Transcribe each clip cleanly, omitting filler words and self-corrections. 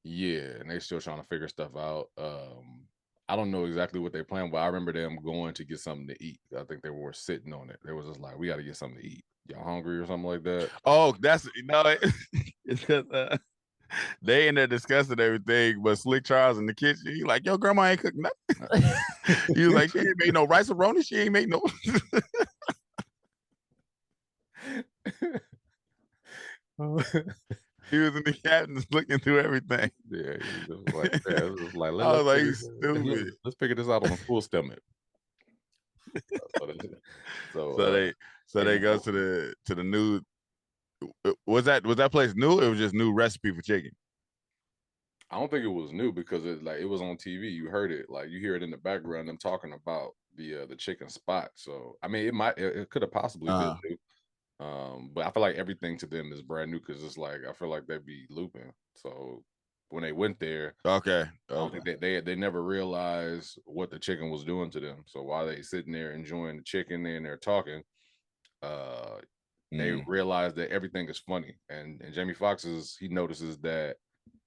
Yeah, and they still trying to figure stuff out. I don't know exactly what they plan, but I remember them going to get something to eat. I think they were sitting on it. They was just like, we got to get something to eat. Y'all hungry or something like that? Oh, that's it's because they in there discussing everything, but Slick Charles in the kitchen, he like, yo, grandma ain't cooked nothing. He was like, she ain't made no rice roni, she ain't made no. He was in the cabinets looking through everything. Yeah, he was just like, yeah, it was just like I was like, figure, he's stupid. let's figure this out on a full stomach. So, So they go to the new. Was that place new? It was just new recipe for chicken. I don't think it was new because it was on TV. You heard it, like you hear it in the background. Them talking about the chicken spot. So I mean, it could have possibly been new. But I feel like everything to them is brand new because it's like I feel like they'd be looping. So when they went there, Okay. I don't think they never realized what the chicken was doing to them. So while they sitting there enjoying the chicken and they're talking, uh, they realize that everything is funny. And Jamie Foxx he notices that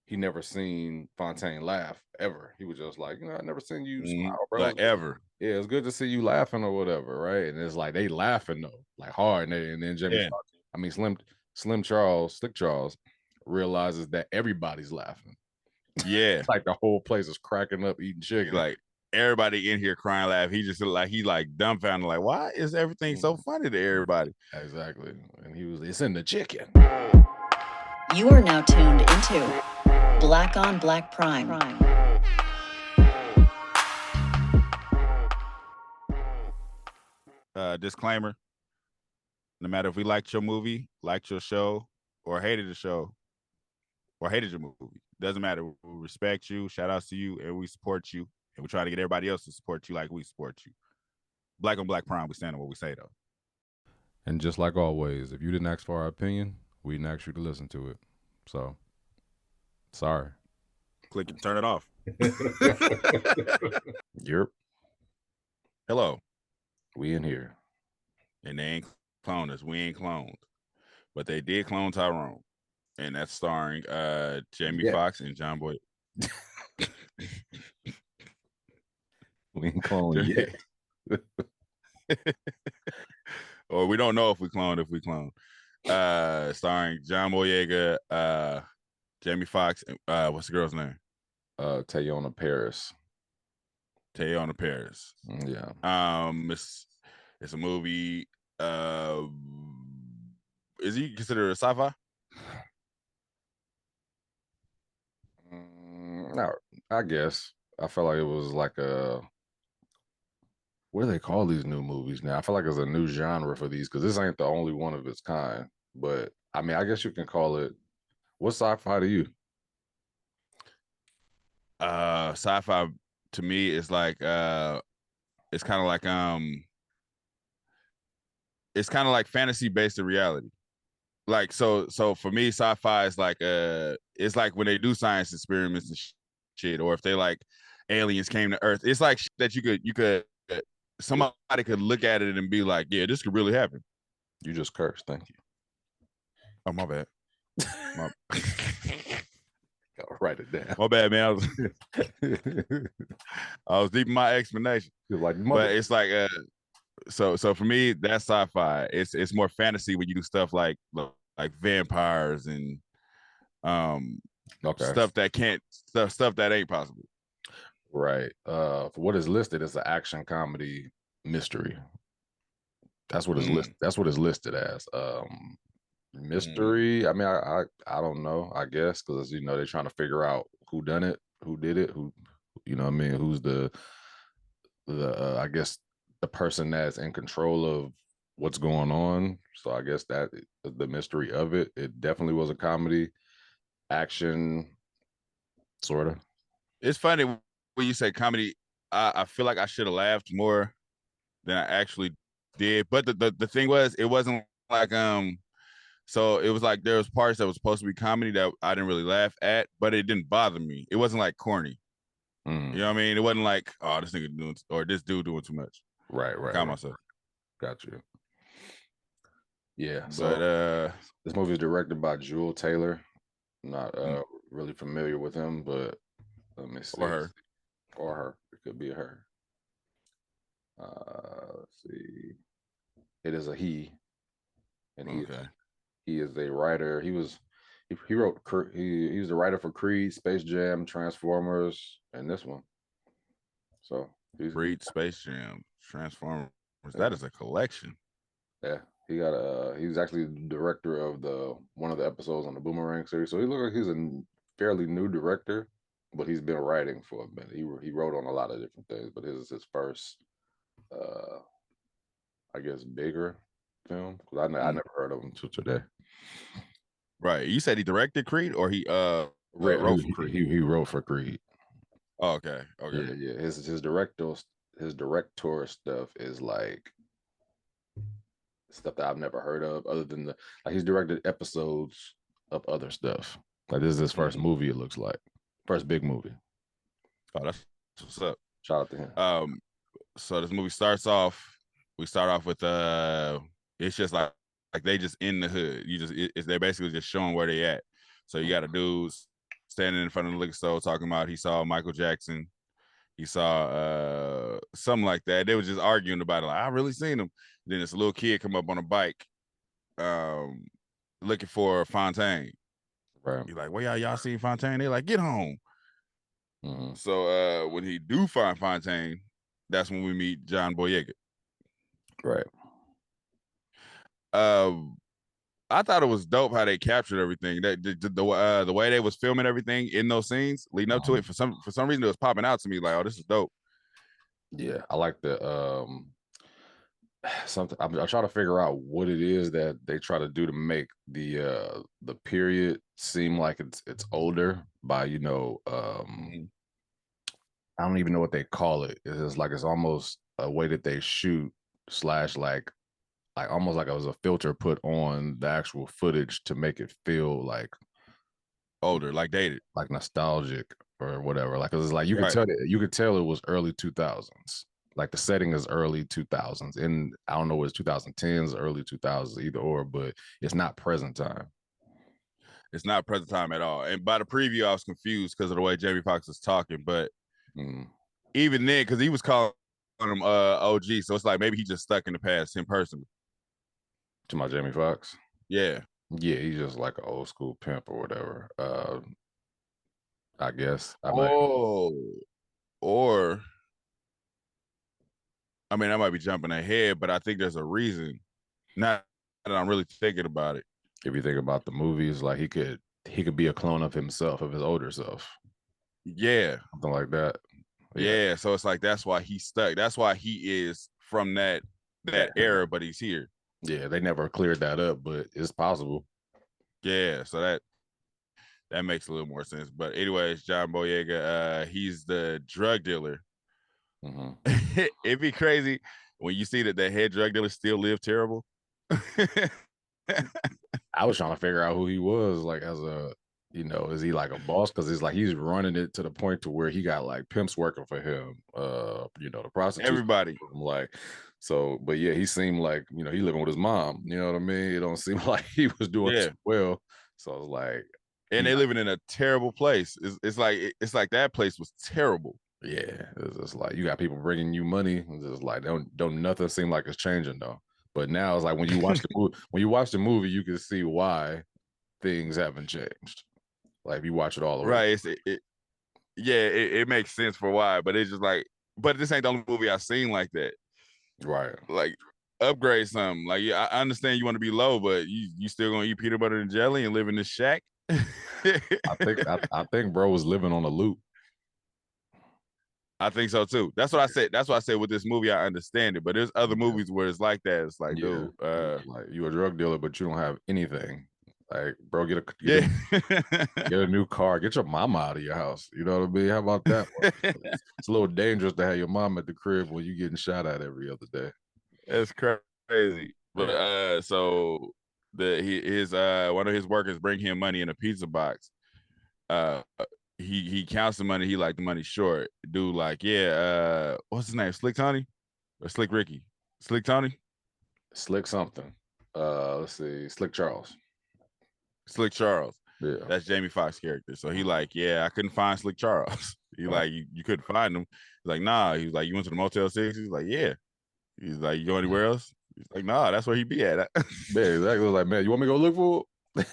he never seen Fontaine laugh ever. He was just like, I never seen you smile, bro. Like ever. Yeah, it's good to see you laughing or whatever, right? And it's like they laughing though, like hard. And then Jamie Foxx, I mean Slick Charles realizes that everybody's laughing. Yeah. It's like the whole place is cracking up eating chicken. Like everybody in here crying, laugh. He just like dumbfounded, like, why is everything so funny to everybody? Exactly. And it's in the chicken. You are now tuned into Black on Black Prime. Disclaimer: no matter if we liked your movie, liked your show, or hated the show, or hated your movie, doesn't matter. We respect you, shout outs to you, and we support you, and we try to get everybody else to support you like we support you. Black on Black Prime, we stand on what we say though. And just like always, if you didn't ask for our opinion, we didn't ask you to listen to it. So, sorry. Click and turn it off. Yep. Hello. We in here. And they ain't cloned us. We ain't cloned. But they did clone Tyrone. And that's starring Jamie Foxx and John Boy. We ain't cloned yet. Or we don't know if we cloned. Starring John Boyega, Jamie Foxx, what's the girl's name? Teyonah Parris. Yeah. It's a movie. Is he considered a sci-fi? No, I guess. I felt like it was like what do they call these new movies now? I feel like it's a new genre for these because this ain't the only one of its kind. But I mean, I guess you can call it. What's sci-fi to you? Sci-fi to me is like it's kind of like fantasy based in reality. Like so for me, sci-fi is like it's like when they do science experiments and shit, or if they like aliens came to Earth, it's like that you could somebody could look at it and be like, yeah, this could really happen. You just cursed. Thank you. Oh, my bad. I'll write it down. My bad, man. I was deep in my explanation. But it's like so for me, that's sci-fi. It's more fantasy when you do stuff like vampires and stuff that ain't possible. Right. For what is listed as an action comedy mystery. That's what it's listed. That's what it's listed as. Mystery. I mean, I don't know. I guess because they're trying to figure out who done it, who did it, who what I mean, who's the I guess the person that's in control of what's going on. So I guess that the mystery of it. It definitely was a comedy, action, sort of. It's funny when you say comedy. I feel like I should have laughed more than I actually did. But the thing was, it wasn't like so it was like there was parts that was supposed to be comedy that I didn't really laugh at, but it didn't bother me. It wasn't like corny. You know what I mean? It wasn't like, oh, this nigga doing or this dude doing too much. Right. Myself. Got you. Yeah. But so this movie is directed by Jewel Taylor, not really familiar with him, but let me see. Or her. Or her. It could be her. Let's see. It is a he, and Okay. he is a writer. He wrote he was a writer for Creed, Space Jam, Transformers, and this one. So he's Creed, Space Jam, Transformers. yeah, That is a collection. yeah. He got he was actually the director of one of the episodes on the Boomerang series. So he looks like he's a fairly new director, but he's been writing for a minute. He wrote on a lot of different things, but his is his first I guess bigger film, because I never heard of him until today. Right. You said he directed Creed, or he wrote for Creed? He wrote for Creed. Oh, okay. Okay. Yeah. His director stuff is like stuff that I've never heard of, other than like he's directed episodes of other stuff. Like this is his first movie, it looks like. First big movie. Oh, that's what's up. Shout out to him. So this movie starts off. We start off with it's just like they just in the hood. They're basically just showing where they at. So you got a dude standing in front of the liquor store talking about he saw Michael Jackson. He saw something like that. They was just arguing about it. Like, I really seen him. Then this little kid come up on a bike, looking for Fontaine. Right. He's like, well, y'all seen Fontaine? They like, get home. Mm-hmm. So when he do find Fontaine, that's when we meet John Boyega. Right. I thought it was dope how they captured everything. That the way they was filming everything in those scenes leading up to it. For some reason, it was popping out to me like, oh, this is dope. Yeah, I like the something. I'm trying to figure out what it is that they try to do to make the period seem like it's older by I don't even know what they call it. It's almost a way that they shoot slash like almost like it was a filter put on the actual footage to make it feel like Older, like dated, like nostalgic or whatever. Like it's like you could right. tell it was early 2000s. Like the setting is early 2000s, and I don't know, it's 2010s, early 2000s, either or, but it's not present time. It's not present time at all. And by the preview, I was confused because of the way Jamie Foxx was talking. But even then, because he was calling him OG, so it's like maybe he just stuck in the past, him personally. To my Jamie Foxx? Yeah. Yeah, he's just like an old school pimp or whatever. I guess. Or I mean, I might be jumping ahead, but I think there's a reason. Not that I'm really thinking about it. If you think about the movies, like he could be a clone of himself, of his older self. Yeah. Something like that. Yeah. So it's like that's why he's stuck. That's why he is from that era, but he's here. Yeah, they never cleared that up, but it's possible. Yeah, so that makes a little more sense. But anyways, John Boyega, he's the drug dealer. It'd be crazy when you see that the head drug dealer still live terrible. I was trying to figure out who he was, like as a, is he like a boss? Because it's like he's running it to the point to where he got like pimps working for him, the prostitutes, everybody. Like, so, but yeah, he seemed like, he living with his mom. You know what I mean? It don't seem like he was doing too well. So I was like, and they living in a terrible place. It's like that place was terrible. Yeah, it's just like you got people bringing you money. It's just like don't nothing seem like it's changing though. But now it's like when you watch the movie, you can see why things haven't changed. Like if you watch it all the way, right? It makes sense for why, but it's just like, but this ain't the only movie I've seen like that. Right? Like upgrade something. Like I understand you want to be low, but you still gonna eat peanut butter and jelly and live in this shack. I think bro was living on a loop. I think so too. That's what I said. That's why I said with this movie, I understand it. But there's other movies where it's like that. It's like, dude, like you a drug dealer, but you don't have anything. Like, bro, get a new car. Get your mama out of your house. You know what I mean? How about that one? It's a little dangerous to have your mom at the crib when you getting shot at every other day. That's crazy. But so his one of his workers bring him money in a pizza box. He counts the money. He like the money short. Dude, like, what's his name? Slick Tony or Slick Ricky? Slick Tony? Slick something. Let's see. Slick Charles. Slick Charles. Yeah. That's Jamie Foxx character. So he like, yeah, I couldn't find Slick Charles. He like, you couldn't find him. He's like, nah. He was like, you went to the Motel 6? He's like, yeah. He's like, you go anywhere else? He's like, nah, that's where he be at. Yeah, exactly. I was like, man, you want me to go look for it?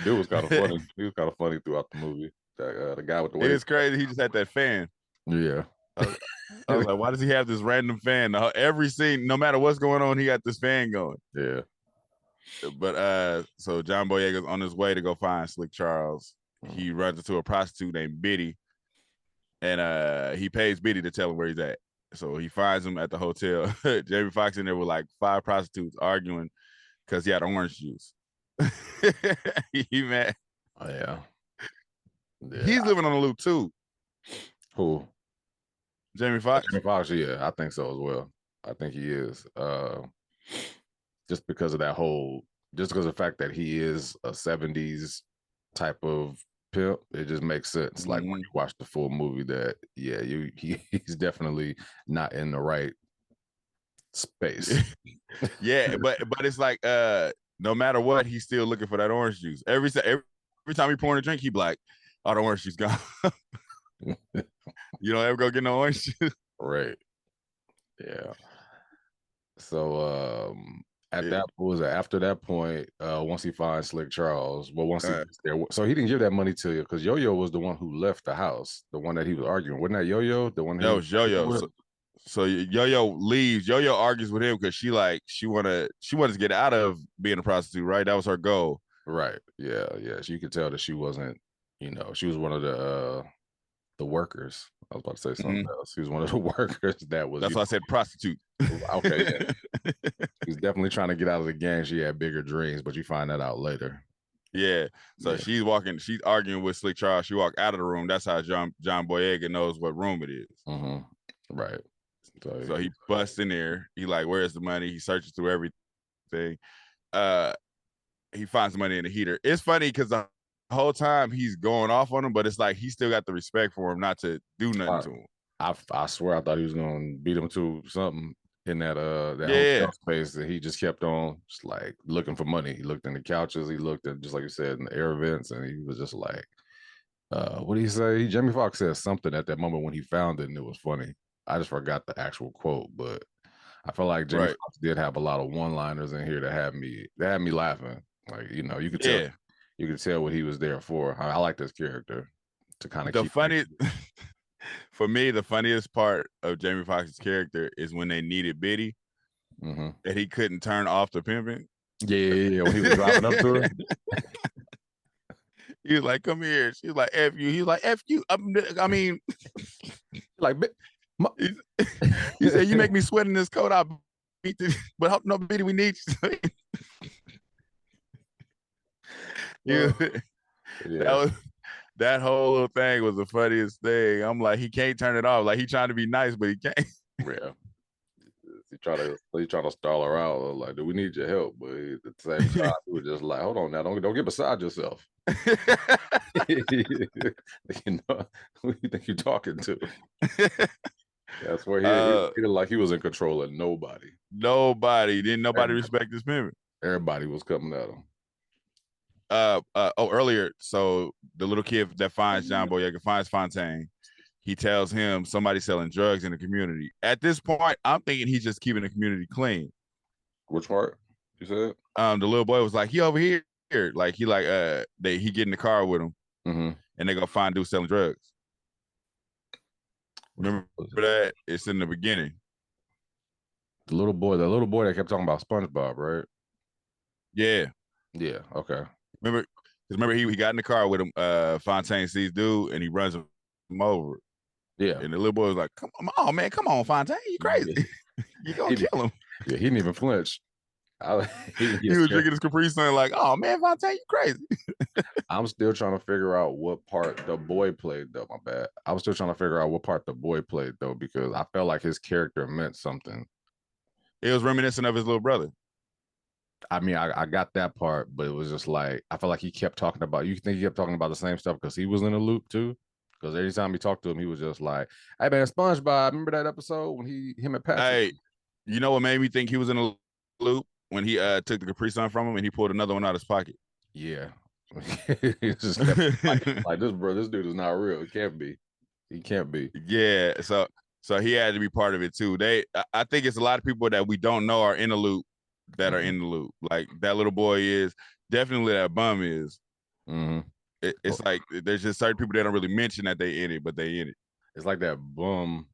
Dude was kind of funny. He was kind of funny throughout the movie. The guy with the It was crazy. He just had that fan. Yeah. I was like, why does he have this random fan? Every scene, no matter what's going on, he got this fan going. Yeah. But so John Boyega's on his way to go find Slick Charles. He runs into a prostitute named Biddy, and he pays Biddy to tell him where he's at. So he finds him at the hotel. Jamie Foxx in there with like 5 prostitutes arguing because he had orange juice. He mad. Oh, yeah. He's living on the loop too. Who? Jamie Foxx? Jamie Foxx, yeah, I think so as well. I think he is. Just because of that whole, just because of the fact that he is a 70s type of pimp, it just makes sense. Like when you watch the full movie that, yeah, he's definitely not in the right space. Yeah, but it's like no matter what, he's still looking for that orange juice. Every time he pouring a drink, he be like, oh, the orange juice gone. You don't ever go get no orange juice. Right. Yeah. So that was after that point, once he finds Slick Charles, well, once he gets there, so he didn't give that money to you because Yo-Yo was the one who left the house, the one that he was arguing. Wasn't that Yo-Yo? The one that was Yo-Yo. So Yo-Yo leaves. Yo-Yo argues with him because she wanted to get out of being a prostitute, right? That was her goal. Right. Yeah. Yeah. So you could tell that she wasn't, she was one of the workers. I was about to say something else. He was one of the workers that was. That's why I said prostitute. Okay. Yeah. He's definitely trying to get out of the gang. She had bigger dreams, but you find that out later. Yeah. So she's arguing with Slick Charles. She walked out of the room. That's how John Boyega knows what room it is. Right. So he busts in there. He like, where's the money? He searches through everything. He finds the money in the heater. It's funny because the whole time he's going off on him, but it's like he still got the respect for him not to do nothing to him. I swear I thought he was gonna beat him to something in that hotel space, that he just kept on just like looking for money. He looked in the couches, he looked at, just like you said, in the air vents, and he was just like, what did he say? Jamie Foxx said something at that moment when he found it, and it was funny. I just forgot the actual quote, but I feel like Jamie Foxx did have a lot of one-liners in here that had me laughing. Like, you could tell. You could tell what he was there for. I like this character to kind of keep funny. For me, the funniest part of Jamie Foxx's character is when they needed Biddy, that he couldn't turn off the pimping. Yeah. When he was driving up to her, he was like, "Come here." She was like, "F you." He was like, "F you." I mean, like, he said, "You make me sweat in this coat. I'll beat the, but no, Biddy, we need you." That whole little thing was the funniest thing. I'm like, he can't turn it off. Like, he trying to be nice, but he can't. Yeah. He trying to stall her out. Like, do we need your help? But at the same time, he was just like, hold on now, don't get beside yourself. Who you think you're talking to? That's where he like he was in control of nobody. Didn't nobody respect his memory. Everybody was coming at him. Earlier, so the little kid that finds John Boyega finds Fontaine. He tells him somebody's selling drugs in the community. At this point, I'm thinking he's just keeping the community clean. Which part you said? The little boy was like, he over here. Like, he get in the car with him, and they go find dude selling drugs. Remember that? It's in the beginning. The little boy that kept talking about SpongeBob, right? Yeah. Yeah. Okay. Remember he got in the car with him. Fontaine sees dude and he runs him over. Yeah. And the little boy was like, "Come on, man, come on, Fontaine, you crazy? You gonna kill him?" Yeah, he didn't even flinch. He was drinking his Capri Sun like, "Oh man, Fontaine, you crazy?" I'm still trying to figure out what part the boy played though. My bad. I was still trying to figure out what part the boy played though, because I felt like his character meant something. It was reminiscent of his little brother. I mean, I got that part, but it was just like, I felt like he kept talking about, you think he kept talking about the same stuff because he was in a loop too? Because every time he talked to him, he was just like, "Hey man, SpongeBob, remember that episode when him and Patrick?" Hey, you know what made me think he was in a loop? When he took the Capri Sun from him and he pulled another one out of his pocket. Yeah. He just kept like this, bro. This dude is not real. It can't be. He can't be. Yeah, so he had to be part of it too. I think it's a lot of people that we don't know are in the loop that are in the loop. Like that little boy is definitely that bum is. It's like there's just certain people that don't really mention that they in it, but they in it. It's like that bum.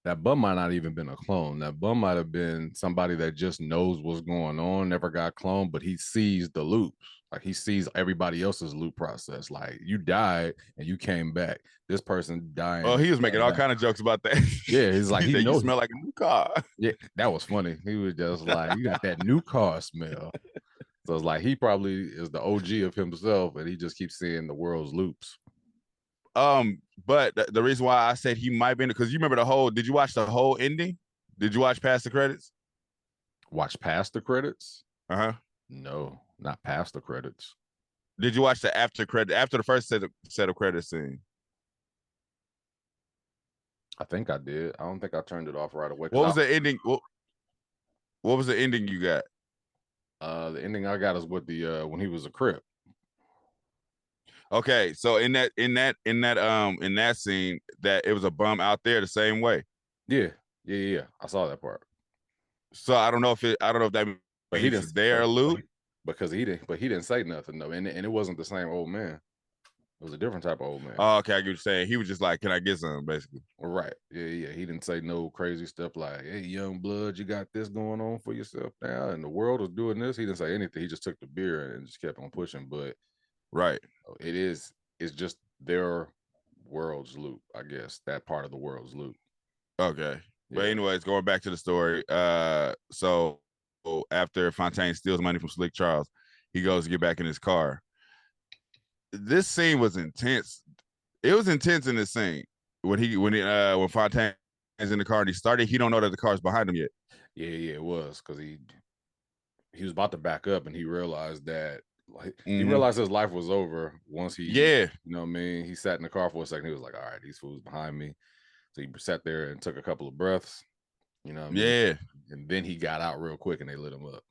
That bum might not even been a clone. That bum might have been somebody that just knows what's going on, never got cloned, but he sees the loops. Like he sees everybody else's loop process. Like you died and you came back. This person dying. Oh, he was making all kind of jokes about that. Yeah, he's like, he said, knows. You smell like a new car. Yeah, that was funny. He was just like, you got that new car smell. So it's like he probably is the OG of himself, and he just keeps seeing the world's loops. But the reason why I said he might be, because you remember did you watch the whole ending? Did you watch past the credits? Watch past the credits? Uh-huh. No, not past the credits. Did you watch the after the first set of credits scene? I think I did. I don't think I turned it off right away. What was the ending? What was the ending you got? The ending I got is with the when he was a Crip. Okay, so in that scene, that it was a bum out there the same way. Yeah. I saw that part. So I don't know if that means but he didn't they're a loop because he didn't say nothing though, and it wasn't the same old man. It was a different type of old man. Oh, okay, I get what you're saying. He was just like, "Can I get some?" Basically. Right. Yeah. He didn't say no crazy stuff like, "Hey, young blood, you got this going on for yourself now, and the world is doing this." He didn't say anything. He just took the beer and just kept on pushing. But right, it's just their world's loop, I guess. That part of the world's loop. Okay. Yeah. But anyways, going back to the story. So after Fontaine steals money from Slick Charles, he goes to get back in his car. This scene was intense. It was intense in this scene when Fontaine is in the car and he don't know that the car's behind him yet. Yeah, it was because he was about to back up and he realized that he realized his life was over once he you know what I mean, he sat in the car for a second. He was like, all right, these fools behind me. So he sat there and took a couple of breaths, you know what I mean? Yeah. And then he got out real quick and they lit him up.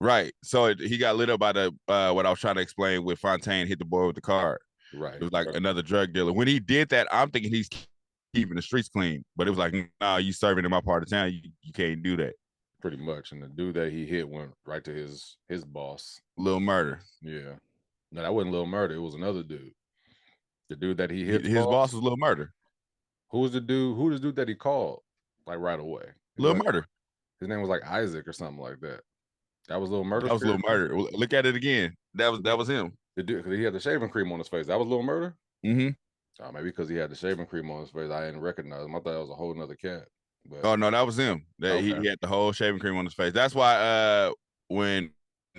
Right. So he got lit up by the what I was trying to explain with Fontaine hit the boy with the card. Right. It was like another drug dealer. When he did that, I'm thinking he's keeping the streets clean. But it was like, nah, you serving in my part of town. You can't do that. Pretty much. And the dude that he hit went right to his boss. Lil Murder. Yeah. No, that wasn't Lil Murder. It was another dude. The dude that he hit. His boss was Lil Murder. Who was the dude? Who was the dude that he called like right away? Lil Murder. His name was like Isaac or something like that. That was Lil Murder. That was Lil Murder. Look at it again. That was him. The dude, because he had the shaving cream on his face. That was Lil Murder. Mm-hmm. Maybe because he had the shaving cream on his face, I didn't recognize him. I thought it was a whole nother cat. But oh no, that was him. He had the whole shaving cream on his face. That's why when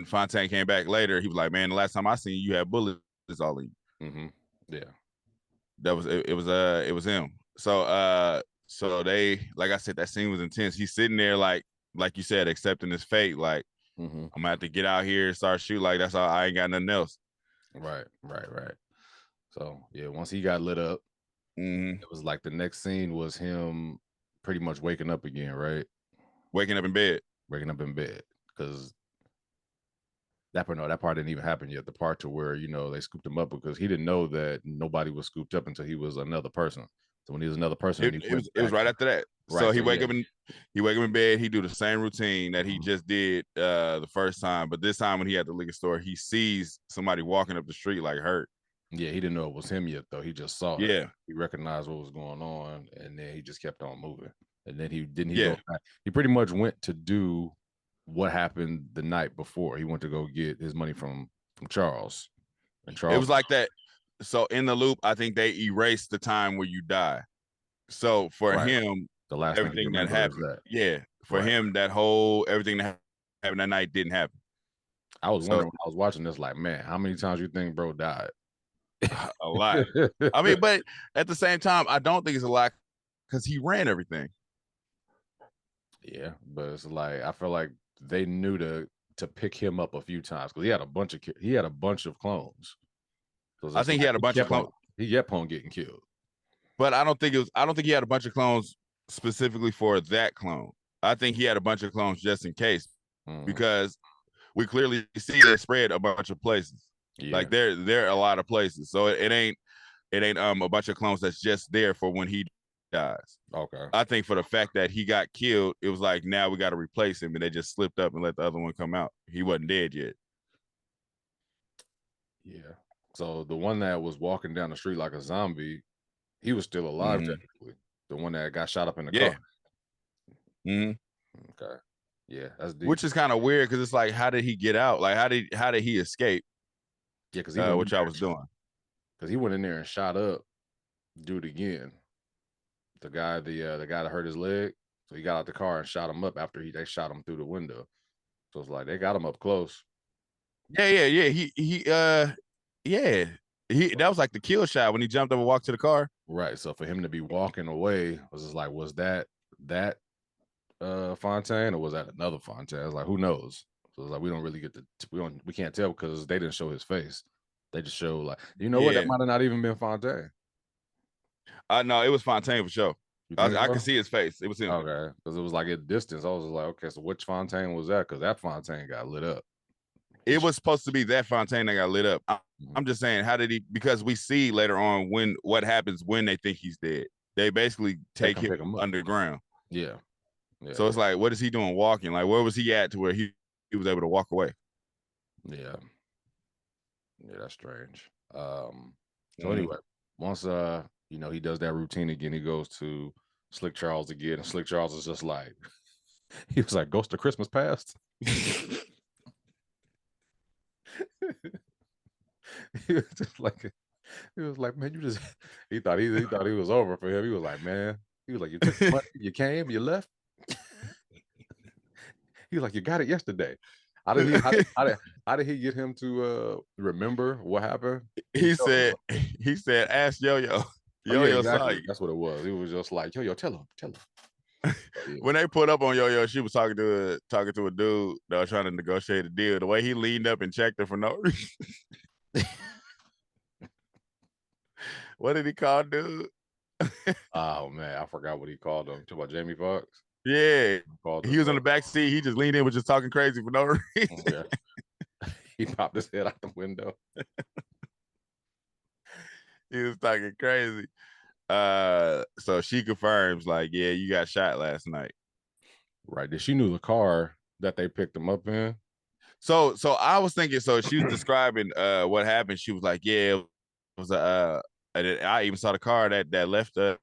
Fontaine came back later, he was like, "Man, the last time I seen you had bullets all in you." Yeah, that was it was him. So they, like I said, that scene was intense. He's sitting there like you said, accepting his fate. Like I'm gonna have to get out here and start shooting. Like that's all. I ain't got nothing else. Right. So yeah, once he got lit up, it was like the next scene was him pretty much waking up again, right? Waking up in bed. Because that part didn't even happen yet. The part to where, you know, they scooped him up because he didn't know that nobody was scooped up until he was another person. So when he was another person, it was right after that. Right, so he wake up in bed. He do the same routine that he just did the first time, but this time when he had the liquor store, he sees somebody walking up the street like hurt. Yeah, he didn't know it was him yet though. He just saw it. Yeah, he recognized what was going on, and then he just kept on moving. And then he go back. He pretty much went to do what happened the night before. He went to go get his money from Charles. And Charles, it was like that. So in the loop, I think they erased the time where you die. So for him, the last everything that happened, for him, that whole everything that happened that night didn't happen. I was wondering when I was watching this, like, man, how many times you think bro died? A lot. I mean, but at the same time, I don't think it's a lot because he ran everything. Yeah, but it's like I feel like they knew to pick him up a few times because he had a bunch of clones. So I think he had a bunch of clones. He kept on getting killed. But I don't think he had a bunch of clones specifically for that clone. I think he had a bunch of clones just in case, because we clearly see they spread a bunch of places. Yeah. Like there are a lot of places. So it ain't a bunch of clones that's just there for when he dies. Okay. I think for the fact that he got killed, it was like, now we got to replace him, and they just slipped up and let the other one come out. He wasn't dead yet. Yeah. So the one that was walking down the street like a zombie, he was still alive technically. The one that got shot up in the car. Okay. Yeah, that's deep. Which is kind of weird because it's like, how did he get out? Like, how did he escape? Yeah, because which I was doing. Because he went in there and shot up dude again. The guy that hurt his leg. So he got out the car and shot him up after they shot him through the window. So it's like they got him up close. Yeah. That was like the kill shot when he jumped up and walked to the car. Right. So for him to be walking away was just like, was that Fontaine or was that another Fontaine? I was like, who knows? So it's like we don't really get we can't tell because they didn't show his face. They just show like, you know what, that might have not even been Fontaine. No, it was Fontaine for sure. I could see his face. It was him. Okay, because it was like at distance. I was like, okay, so which Fontaine was that? Because that Fontaine got lit up. It was supposed to be that Fontaine that got lit up. I'm just saying, how did he? Because we see later on what happens when they think he's dead. They basically take him underground. Yeah. So it's like, what is he doing walking? Like, where was he at to where he was able to walk away? Yeah, that's strange. So anyway, once he does that routine again, he goes to Slick Charles again, and Slick Charles is just like, he was like, Ghost of Christmas Past. He was just like, man, you just, he thought he was over for him. He was like, man, you took the money, you came, you left. He was like, you got it yesterday. How did he get him to remember what happened? He said, ask Yo-Yo. Yo-Yo saw you. That's what it was. He was just like, Yo-Yo, tell him. Yeah. When they put up on Yo-Yo, she was talking to a dude that was trying to negotiate a deal. The way he leaned up and checked her for no reason. What did he call dude? Oh man, I forgot what he called him. Talk about Jamie Foxx. Yeah, he was in the back seat. He just leaned in, was just talking crazy for no reason. Yeah. He popped his head out the window. He was talking crazy. So she confirms, like, yeah, you got shot last night. Right. She knew the car that they picked him up in. So I was thinking, so she was describing what happened. She was like, yeah, it was I even saw the car that left the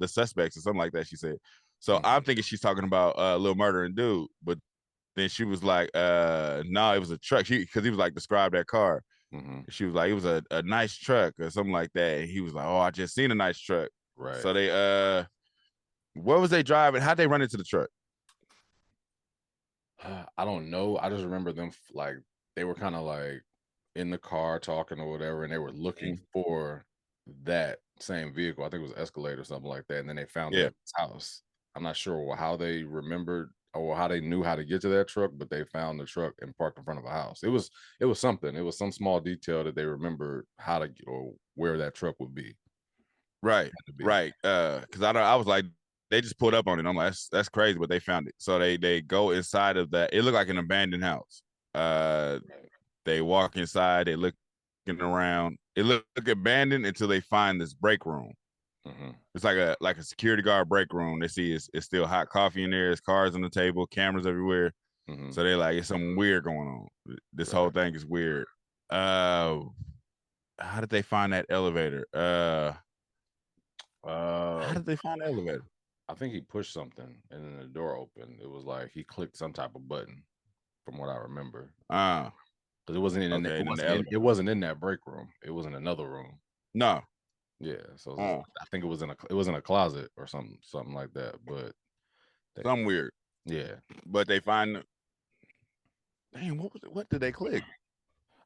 suspects or something like that, she said. So I'm thinking she's talking about Lil Murder and Dude, but then she was like, no, it was a truck. Because he was like, describe that car. She was like, it was a nice truck or something like that. And he was like, oh, I just seen a nice truck. Right. So they where was they driving? How'd they run into the truck? I don't know. I just remember them like they were kind of like in the car talking or whatever, and they were looking for that same vehicle. I think it was Escalade or something like that. And then they found it at his house. I'm not sure how they remembered or how they knew how to get to that truck, but they found the truck and parked in front of a house. It was something. It was some small detail that they remembered how to get or where that truck would be. Right. Because I was like, they just pulled up on it. I'm like, that's crazy, but they found it. So they go inside of that. It looked like an abandoned house. They walk inside. They looking around. It looked abandoned until they find this break room. It's like a security guard break room. They see it's still hot coffee in there. There's cars on the table, cameras everywhere. So they're like, it's something weird going on. This whole thing is weird. How did they find that elevator? How did they find the elevator? I think he pushed something and then the door opened. It was like he clicked some type of button, from what I remember. Because it wasn't it wasn't in that break room. It was in another room. No. Yeah. So I think it was in a closet or something like that. But something weird. Yeah. But they find. Dang, what was it? What did they click?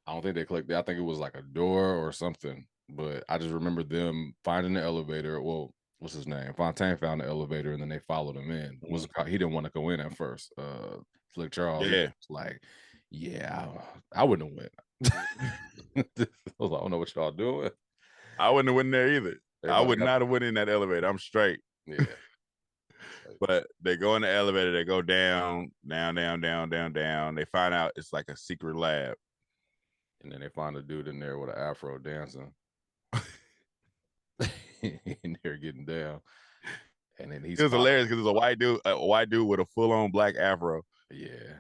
I don't think they clicked. I think it was like a door or something. But I just remember them finding the elevator. Well, what's his name? Fontaine found the elevator and then they followed him in. He didn't want to go in at first. Slick Charles was like, yeah, I wouldn't have went. I was like, I don't know what y'all doing. I wouldn't have went in there either. I would not have went in that elevator. I'm straight. Yeah. But they go in the elevator, they go down. They find out it's like a secret lab. And then they find a dude in there with an afro dancing. In there getting down. And then it was hilarious because it was a white dude with a full-on black afro. Yeah.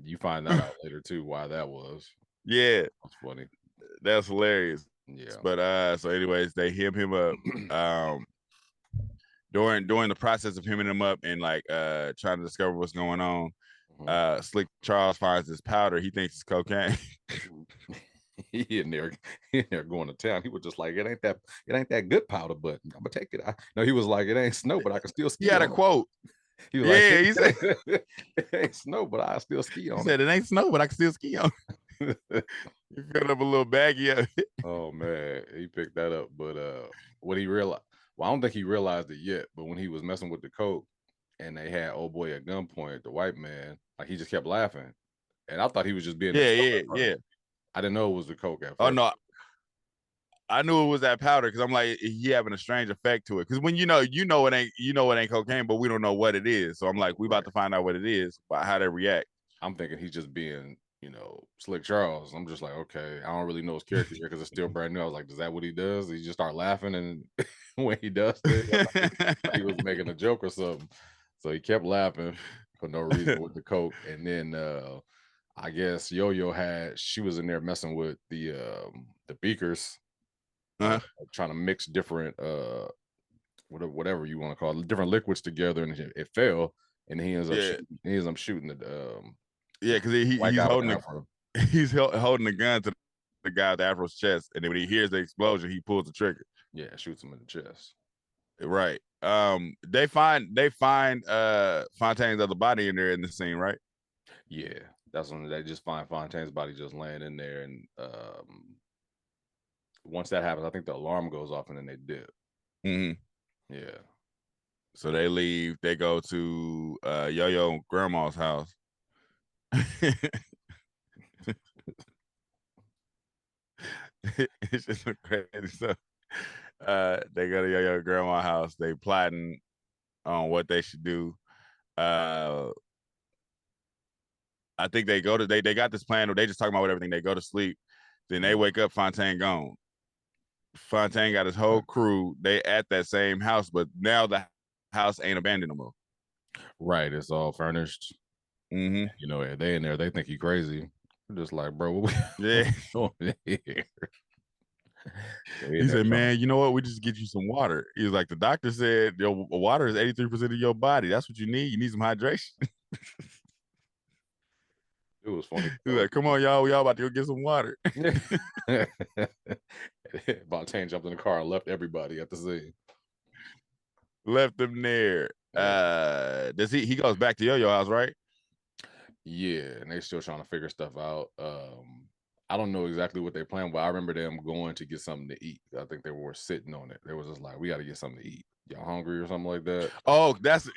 You find that out later too, why that was. Yeah. That's funny. That's hilarious. Yeah. But so anyways, they him up. During the process of hemming him up and like trying to discover what's going on, Slick Charles finds this powder. He thinks it's cocaine. he in there going to town. He was just like, it ain't that good powder, but I'm gonna take it. No, he was like, it ain't snow, but I can still ski. He had a quote. He was like, he said, it ain't snow, but I still ski on. He said, it ain't snow, but I can still ski on. He filled up a little baggie of it. Oh man, he picked that up. But what he realized, well, I don't think he realized it yet, but when he was messing with the coke and they had old boy at gunpoint, the white man, like he just kept laughing. And I thought he was just being yeah. I didn't know it was the coke at first. Oh no. I knew it was that powder because I'm like, he having a strange effect to it. Because when you know it ain't cocaine, but we don't know what it is. So I'm like, we about to find out what it is, but how they react. I'm thinking he's just being, Slick Charles. I'm just like, okay, I don't really know his character here because it's still brand new. I was like, is that what he does? He just start laughing, and when he does it, he was making a joke or something. So he kept laughing for no reason with the coke, and then I guess Yo-Yo she was in there messing with the beakers. Trying to mix different whatever you want to call it, different liquids together, and it fell, and he ends up shooting the because he's holding the gun to the guy with the afro's chest, and then when he hears the explosion, he pulls the trigger. Yeah, shoots him in the chest. Right. They find Fontaine's other body in there in the scene, right? Yeah, that's when they just find Fontaine's body just laying in there, and once that happens, I think the alarm goes off, and then they dip. Yeah. So they leave. They go to Yo-Yo grandma's house. It's just crazy stuff. They go to Yo-Yo grandma's house. They plotting on what they should do. I think they go to they got this plan. They just talking about everything. They go to sleep. Then they wake up. Fontaine gone. Fontaine got his whole crew. They at that same house, but now the house ain't abandoned no more. Right, it's all furnished. They in there. They think you crazy. We're just like, bro, what we doing here? He said, man, you know what? We just get you some water. He was like, the doctor said your water is 83% of your body. That's what you need. You need some hydration. It was funny. He was like, come on, y'all. We all about to go get some water. Fontaine jumped in the car and left everybody at the scene. Left them there. Does he goes back to Yo-Yo house, right? Yeah, and they still trying to figure stuff out. I don't know exactly what they planned, but I remember them going to get something to eat. I think they were sitting on it. They was just like, we got to get something to eat. Y'all hungry or something like that? Oh, it's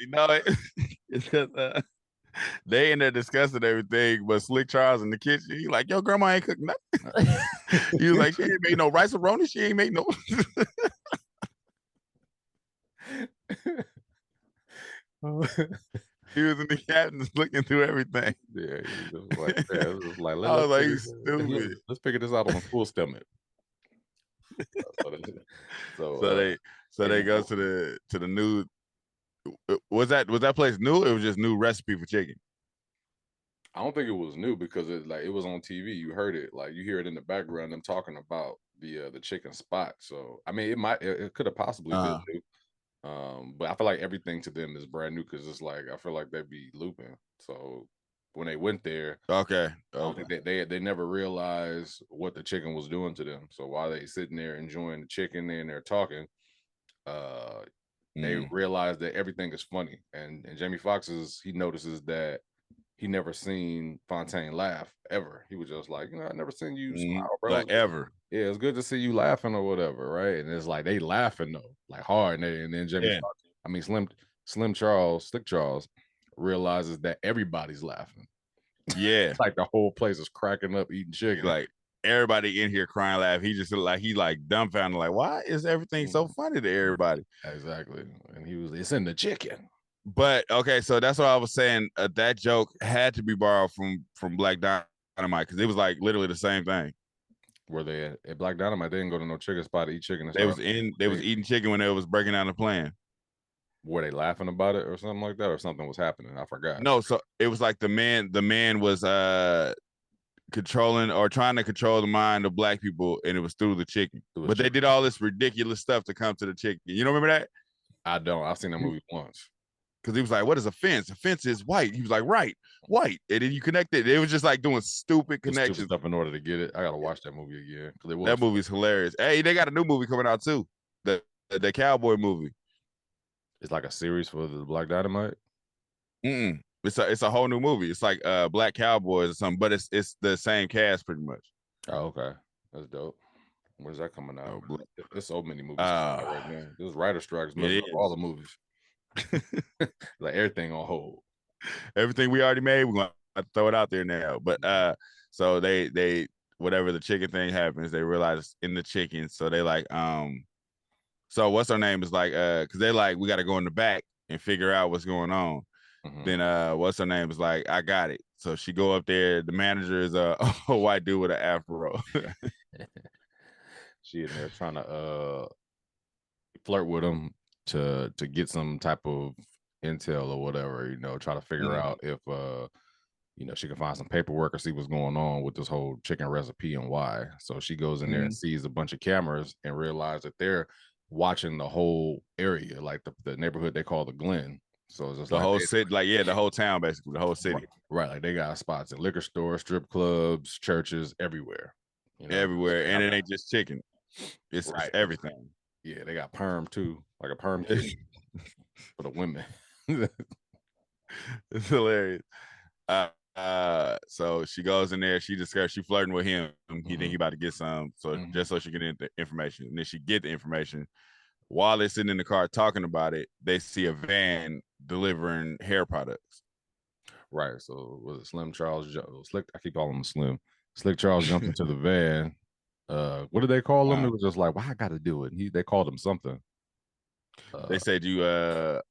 because they in there discussing everything, but Slick Charles in the kitchen, he like, yo, grandma ain't cooked nothing. He was like, she ain't made no rice aroni. She ain't made no. He was in the cabinets looking through everything. Yeah, he was like, I was like, he's stupid. Let's figure this out on a full stomach. So they go to the new. Was that place new? It was just new recipe for chicken. I don't think it was new because it was on TV. You heard it, like you hear it in the background. Them talking about the chicken spot. So I mean, it could have possibly been new. But I feel like everything to them is brand new because it's like I feel like they'd be looping. So when they went there, I don't think they never realized what the chicken was doing to them. So while they sitting there enjoying the chicken and they're talking, they realize that everything is funny. And Jamie Foxx he notices that he never seen Fontaine laugh ever. He was just like, I never seen you smile, bro. Like ever. Yeah, it's good to see you laughing or whatever, right? And it's like they laughing though, like hard. And then Jamie Foxx, Slick Charles realizes that everybody's laughing. Yeah. It's like the whole place is cracking up eating chicken. Like everybody in here crying, laugh. He just like dumbfounded, like, why is everything so funny to everybody? Exactly. And it's in the chicken. But okay, so that's what I was saying. That joke had to be borrowed from Black Dynamite because it was like literally the same thing. Were they at Black Dynamite? They didn't go to no chicken spot to eat chicken and They start. was eating chicken when they was breaking down the plan. Were they laughing about it or something like that, or something was happening? I forgot. No, so it was like the man was controlling or trying to control the mind of black people, and it was through the chicken. But they did all this ridiculous stuff to come to the chicken. You don't remember that? I don't. I've seen that movie once. Because he was like, "What is a fence? A fence is white." He was like, "Right, white," and then you connect it. It was just like doing stupid connections. Stupid stuff in order to get it. I gotta watch that movie again because it was. That movie's hilarious. Hey, they got a new movie coming out too. The cowboy movie. It's like a series for the Black Dynamite. It's a whole new movie. It's like Black Cowboys or something, but it's the same cast pretty much. Oh, okay, that's dope. When's that coming out? There's so many movies coming out right now. There's writer strikes, messing up all the movies. Like everything on hold. Everything we already made, we're gonna throw it out there now. But so they whatever the chicken thing happens, they realize it's in the chicken. So they like so what's her name is like because they're like, we got to go in the back and figure out what's going on. Then what's her name is like, I got it. So she go up there. The manager is a white dude with an afro. She in there trying to flirt with him to get some type of intel or whatever, try to figure out if she can find some paperwork or see what's going on with this whole chicken recipe and why. So she goes in there and sees a bunch of cameras and realizes that they're watching the whole area, like the neighborhood they call the Glen. So it's just the whole city, the whole town, basically, the whole city. Right. Like they got spots at liquor stores, strip clubs, churches, everywhere. Everywhere. And it ain't just chicken. It's everything. Yeah, they got perm too, like a perm kit for the women. It's hilarious. So she goes in there, she flirting with him. He think he about to get some, so just so she get the information. And then she get the information. While they're sitting in the car talking about it, they see a van delivering hair products. Right. So was it Slim Charles? Slick, I keep calling him Slim. Slick Charles jumps into the van. What did they call him? It was just like, well, I got to do it. They called him something. They said you. I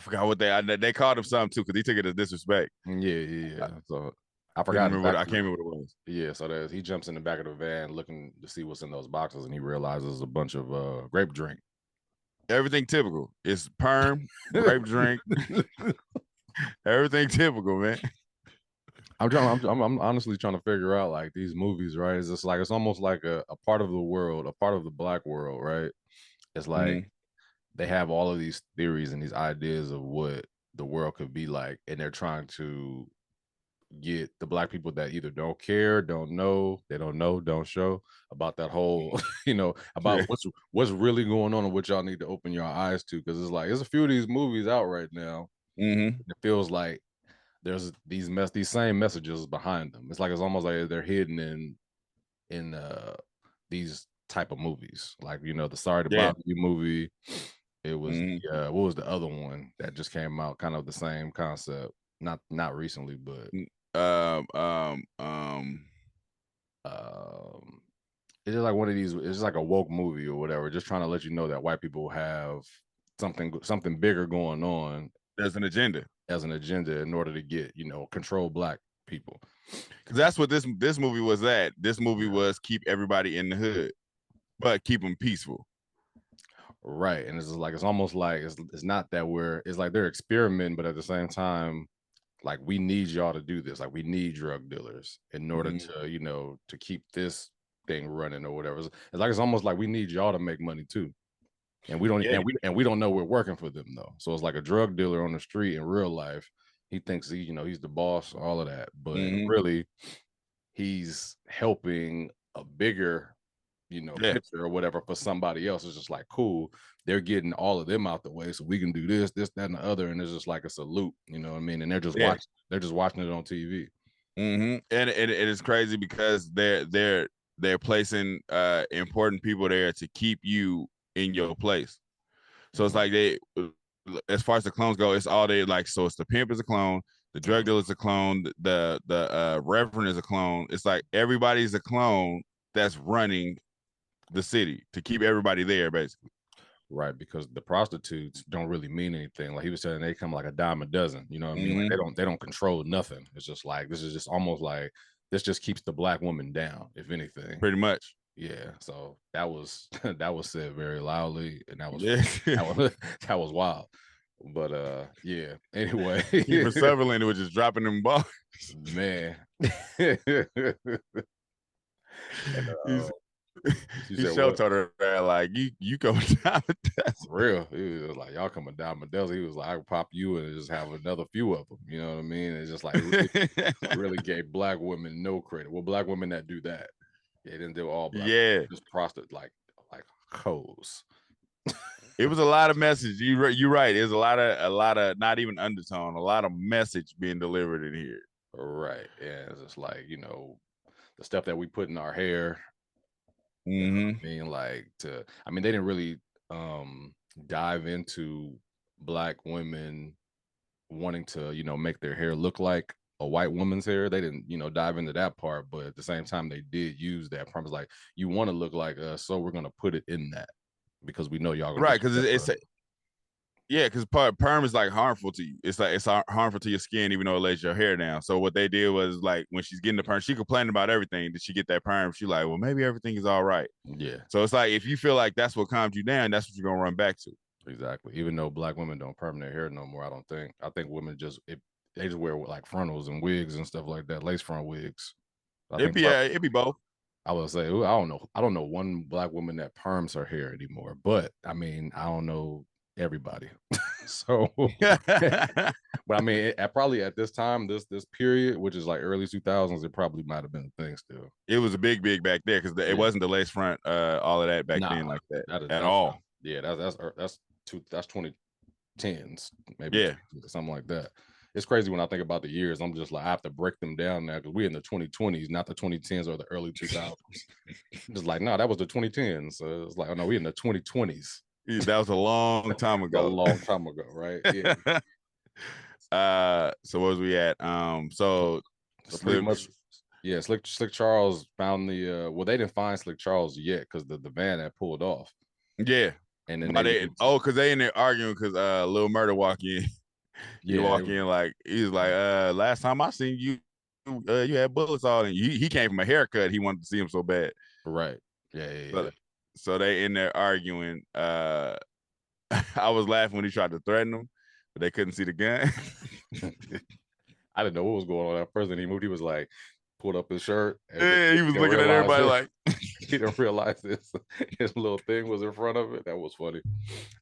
forgot what they called him something too because he took it as disrespect. Yeah. So I forgot. I can't remember what it was. Yeah. So he jumps in the back of the van looking to see what's in those boxes, and he realizes a bunch of grape drink. Everything typical. It's perm, grape drink. Everything typical, man. I'm honestly trying to figure out like these movies, right? It's just like it's almost like a part of the world, a part of the black world, right? It's like they have all of these theories and these ideas of what the world could be like, and they're trying to get the black people that either don't care, don't know, don't show about that whole, about what's really going on and what y'all need to open your eyes to, because it's like there's a few of these movies out right now. It feels like there's these same messages behind them. It's like it's almost like they're hidden in these type of movies, like the Sorry to Bother You movie. It was what was the other one that just came out? Kind of the same concept, not recently, but it's just like one of these. It's just like a woke movie or whatever, just trying to let you know that white people have something bigger going on. There's an agenda. As an agenda in order to get control black people, because that's what this movie was at. This movie was keep everybody in the hood, but keep them peaceful. Right. And it's just like it's almost like it's not that it's like they're experimenting, but at the same time, like we need y'all to do this. Like we need drug dealers in order to to keep this thing running or whatever. It's like it's almost like we need y'all to make money too. And we don't and we don't know we're working for them though. So it's like a drug dealer on the street in real life. He thinks he's the boss, all of that, but really he's helping a bigger picture or whatever for somebody else. It's just like, cool, they're getting all of them out the way so we can do this, that, and the other, and it's just like it's a loop, you know what I mean? And they're just watching it on TV. And it is crazy because they're placing important people there to keep you in your place. So it's like they, as far as the clones go, it's all they like. So it's the pimp is a clone, the drug dealer is a clone, the reverend is a clone. It's like everybody's a clone that's running the city to keep everybody there, basically. Right, because the prostitutes don't really mean anything. Like he was saying, they come like a dime a dozen. You know what I mean? Like they don't control nothing. It's just like this is just almost like this just keeps the black woman down, if anything. Pretty much. Yeah. So that was that was said very loudly, and that was Yeah. that was wild. But yeah. Anyway, Kiefer Sutherland was just dropping them balls. man. And, he showed her that like you come down with that. Real. He was like, y'all coming down Medellin. He was like, I can pop you and just have another few of them. You know what I mean? It's just like really gave black women no credit. Well, black women that do that, they didn't do all black. Yeah, just prostitute like hoes. It was a lot of message. You're right. There's a lot of not even undertone, a lot of message being delivered in here. Right. Yeah, it's just like, you know, the stuff that we put in our hair. You know what I mean, like they didn't really dive into black women wanting to, you know, make their hair look like a white woman's hair. They didn't, you know, dive into that part, but at the same time they did use that premise, like, you want to look like us, so we're gonna put it in that because we know y'all gonna right, because because perm is like harmful to you. It's like it's harmful to your skin, even though it lays your hair down. So what they did was like when she's getting the perm, she complained about everything. Did she get that perm? She like, well, maybe everything is all right. Yeah. So it's like if you feel like that's what calms you down, that's what you're gonna run back to. Exactly. Even though black women don't perm their hair no more, I don't think. I think women they just wear like frontals and wigs and stuff like that, lace front wigs. It'd be both. I would say, I don't know. I don't know one black woman that perms her hair anymore, but I mean, I don't know everybody. So, but I mean, probably at this time, this period, which is like early 2000s, it probably might have been a thing still. It was a big back there because it wasn't the lace front, all of that back then like that at all. Yeah, that's 2010s, maybe. Yeah, something like that. It's crazy when I think about the years. I'm just like, I have to break them down now because we're in the 2020s, not the 2010s or the early 2000s. Just like, no, that was the 2010s. So it's like, oh no, we're in the 2020s. That was a long time ago. A long time ago, right? Yeah. So what was we at? So pretty much, yeah. Slick Charles found the. Well, they didn't find Slick Charles yet because the van had pulled off. Yeah. And then because they in there arguing because Lil Murder walk in. You walk in like he's like, last time I seen you, you had bullets all in you. He came from a haircut. He wanted to see him so bad. Right. Yeah. So they in there arguing. I was laughing when he tried to threaten them, but they couldn't see the gun. I didn't know what was going on at first. And he moved. He was like, pulled up his shirt. Yeah, he was looking at everybody like he didn't realize his little thing was in front of it. That was funny.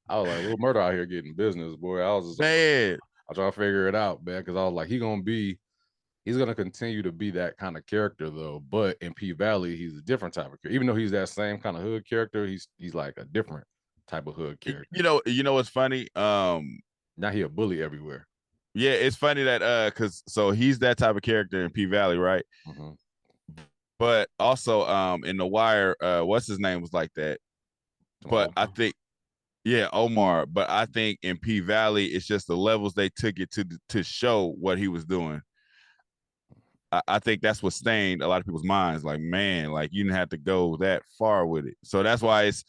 I was like, Lil Murder out here getting business, boy. I was just man. I try to figure it out, man, because I was like, he's gonna continue to be that kind of character though. But in P Valley, he's a different type of character. Even though he's that same kind of hood character, he's like a different type of hood character. You know what's funny? Now he a bully everywhere. Yeah, it's funny that because so he's that type of character in P Valley, right? Mm-hmm. But also in The Wire, what's his name was like that. But I think Omar. But I think in P Valley, it's just the levels they took it to show what he was doing. I think that's what stained a lot of people's minds. Like, man, like you didn't have to go that far with it. So that's why it's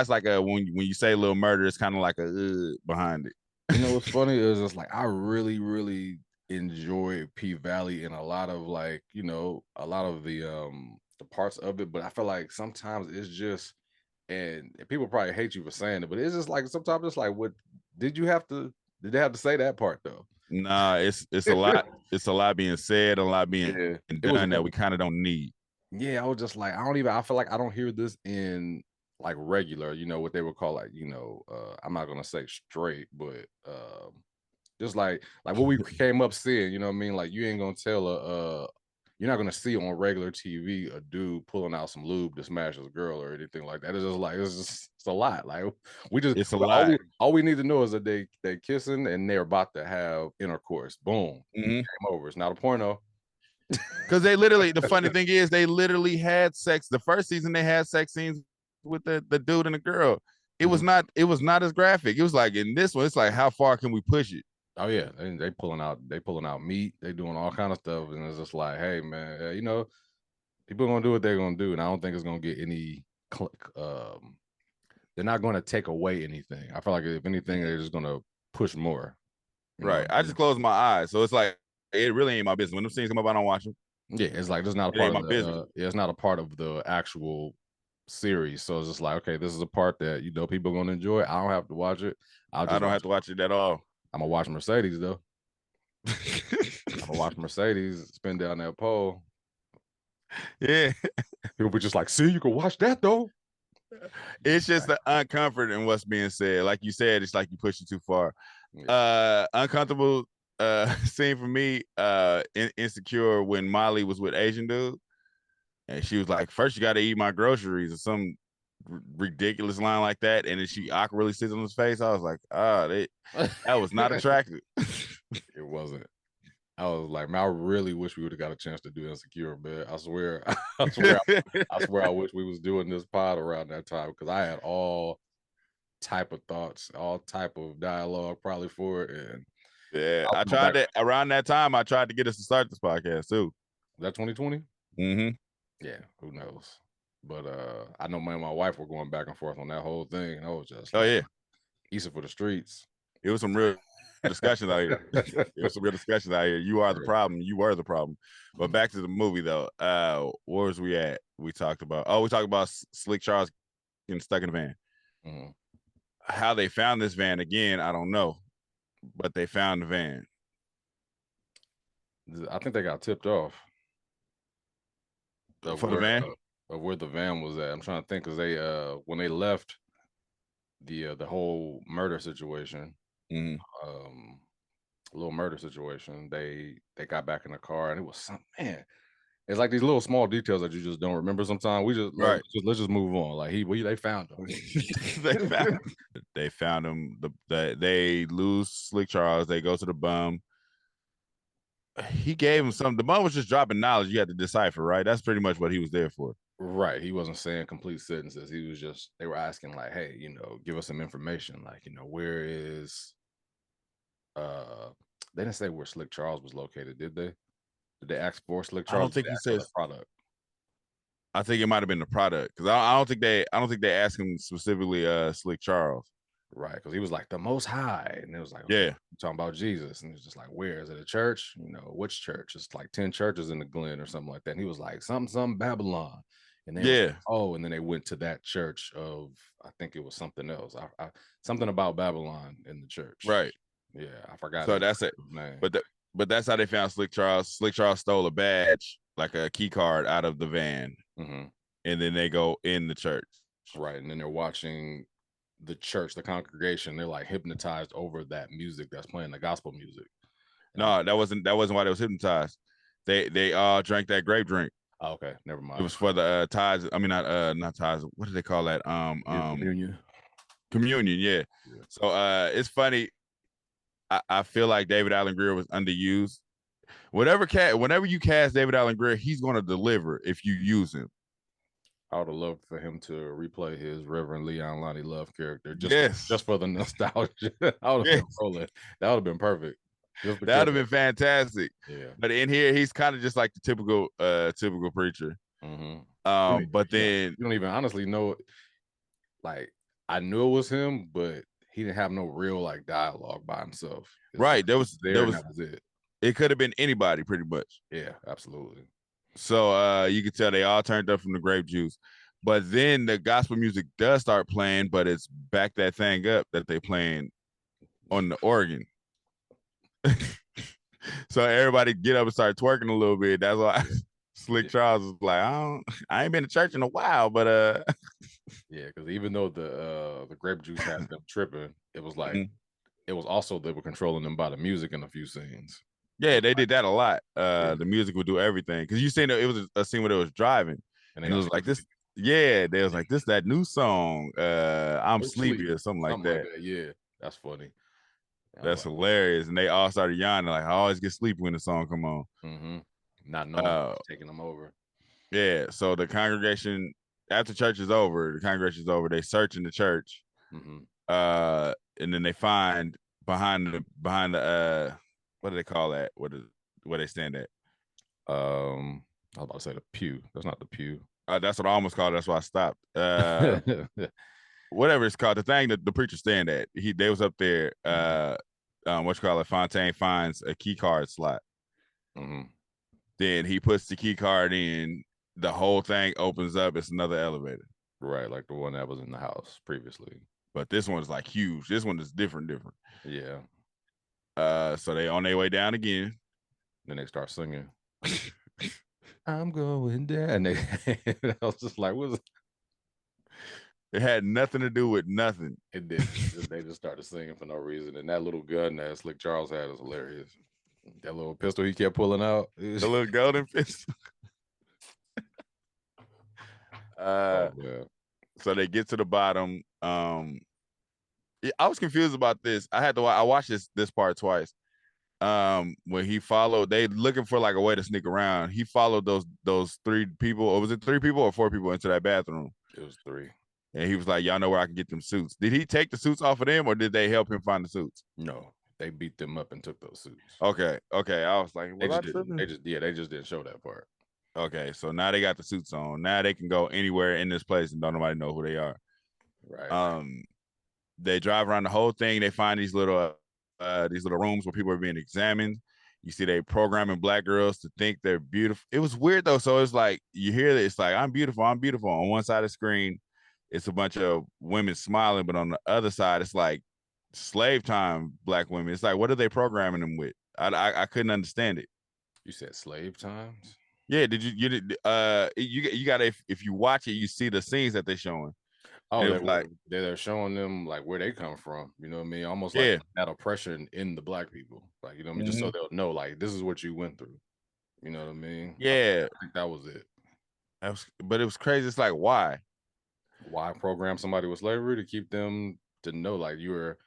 like when you say Lil Murder, it's kind of like a behind it. You know what's funny is it's like I really, really enjoy P Valley and a lot of like, you know, a lot of the parts of it, but I feel like sometimes it's just, and people probably hate you for saying it, but it's just like sometimes it's like, what did they have to say that part though? Nah, it's a lot. It's a lot being said, a lot being done that we kind of don't need. Yeah, I was just like, I feel like I don't hear this in like regular, you know, what they would call like, you know, I'm not gonna say straight, but just like what we came up seeing, you know what I mean? Like you ain't gonna tell you're not gonna see on regular TV a dude pulling out some lube to smash his girl or anything like that. It's just like it's a lot. Like it's a lot. All we need to know is that they kissing and they're about to have intercourse. Boom, game over. It's not a porno. Because they literally, the funny thing is, they literally had sex. The first season they had sex scenes with the dude and the girl. It was not as graphic. It was like in this one, it's like how far can we push it? Oh yeah, they pulling out meat. They doing all kind of stuff, and it's just like, hey man, you know, people are gonna do what they're gonna do, and I don't think it's gonna get any they're not going to take away anything. I feel like if anything, they're just going to push more. Right. I just close my eyes, so it's like it really ain't my business. When them scenes come up, I don't watch them. Yeah, it's like it's not a It part ain't of my the. business. Yeah, it's not a part of the actual series. So it's just like, okay, this is a part that people are going to enjoy. I don't have to watch it. I don't have to watch it at all. I'm gonna watch Mercedes though. I'm gonna watch Mercedes spin down that pole. Yeah. People be just like, see, you can watch that though. It's just the uncomfort in what's being said. Like you said, it's like you push it too far. Uncomfortable scene for me, Insecure, when Molly was with Asian dude. And she was like, first you got to eat my groceries, or some ridiculous line like that. And then she awkwardly sits on his face. I was like, that was not attractive. It wasn't. I was like, man, I really wish we would have got a chance to do Insecure, man. I swear, I swear, I wish we was doing this pod around that time, because I had all type of thoughts, all type of dialogue probably for it. And yeah, I tried to around that time. I tried to get us to start this podcast too. That 2020. Mm-hmm. Yeah, who knows? But I know me and my wife were going back and forth on that whole thing, and I was just, oh yeah, easy for the streets. It was some real discussions out here. It was some real discussions out here. You are the problem. You were the problem. But back to the movie though. Where was we at? We talked about Slick Charles getting stuck in a van. Mm-hmm. How they found this van again, I don't know, but they found the van. I think they got tipped off for the van, of where the van was at. I'm trying to think, because they when they left the whole murder situation, little murder situation, they got back in the car, and it was some, man. It's like these little small details that you just don't remember sometimes. We just right. Let's just move on. Like they found him. they found him. They lose Slick Charles. They go to the bum. He gave him something. The bum was just dropping knowledge you had to decipher, right? That's pretty much what he was there for. Right. He wasn't saying complete sentences. He was just, they were asking like, hey, give us some information. Like, where is they didn't say where Slick Charles was located, did they? Did they ask for Slick Charles? I don't think he says product. I think it might have been the product, because I don't think they asked him specifically Slick Charles. Right, because he was like the Most High, and it was like, okay, yeah, talking about Jesus, and it's just like, where is it? A church? Which church? It's like 10 churches in the Glen or something like that. And he was like, something Babylon, and then like, and then they went to that church of, I think it was something else, something about Babylon in the church. Right. Yeah, I forgot. So that's it. Name. But that's how they found Slick Charles. Slick Charles stole a badge, like a key card, out of the van, and then they go in the church. Right, and then they're watching the church, the congregation. They're like hypnotized over that music that's playing, the gospel music. No, that wasn't why they was hypnotized. They all drank that grape drink. Oh, okay, never mind. It was for the tithes. I mean, not tithes. What do they call that? Communion. Communion, yeah. So it's funny. I feel like David Alan Grier was underused. Whenever you cast David Alan Grier, he's going to deliver if you use him. I would have loved for him to replay his Reverend Leon Lonnie Love character, just for the nostalgia. I would have been rolling. That would have been perfect. That would have been fantastic. Yeah. But in here, he's kind of just like the typical preacher. But then you don't even honestly know. Like, I knew it was him, but he didn't have no real like dialogue by himself. Right. There was it. It could have been anybody, pretty much. Yeah, absolutely. So you can tell they all turned up from the grape juice. But then the gospel music does start playing, but it's back that thing up that they playing on the organ. So everybody get up and start twerking a little bit. That's why Slick Charles was like, I ain't been to church in a while, but yeah, because even though the grape juice had them tripping, it was like it was also they were controlling them by the music in a few scenes. Yeah, they did that a lot. The music would do everything, because you seen it was a scene where they was driving, and it was like this. Yeah, they was like, this that new song, I'm sleepy or something like that. Yeah, that's funny. That's hilarious. And they all started yawning, like, I always get sleepy when the song come on. Not knowing taking them over. Yeah, so the congregation, after church is over, they search in the church. And then they find behind the what do they call that? Where they stand at? I was about to say the pew. That's not the pew. That's what I almost called it. That's why I stopped. whatever it's called, the thing that the preacher stand at. They was up there. Fontaine finds a key card slot. Mm-hmm. Then he puts the key card in. The whole thing opens up. It's another elevator. Right, like the one that was in the house previously. But this one's like huge. This one is different. Yeah. So they on their way down again. Then they start singing. I'm going down. And I was just like, what's it? Had nothing to do with nothing. It did. They just started singing for no reason. And that little gun that Slick Charles had was hilarious. That little pistol he kept pulling out. The little golden pistol. So they get to the bottom. I was confused about this. I watched this part twice. When he followed, they looking for like a way to sneak around. He followed those 3 people, or was it 3 people or 4 people into that bathroom? It was 3. And he was like, y'all know where I can get them suits. Did he take the suits off of them, or did they help him find the suits? No, they beat them up and took those suits. Okay. I was like, they just didn't show that part. Okay, so now they got the suits on. Now they can go anywhere in this place and don't nobody know who they are. Right. They drive around the whole thing. They find these little rooms where people are being examined. You see they programming black girls to think they're beautiful. It was weird though. So it's like you hear that it's like I'm beautiful. On one side of the screen, it's a bunch of women smiling, but on the other side, it's like slave time black women. It's like, what are they programming them with? I couldn't understand it. You said slave times? Yeah, you gotta if you watch it, you see the scenes that they're showing. Oh, they're showing them like where they come from. You know what I mean? Almost like that oppression in the black people. Like, you know what I mean? Just so they'll know, like, this is what you went through. You know what I mean? Yeah. I think that was it. But it was crazy. It's like, why? Why program somebody with slavery? To keep them to know like you were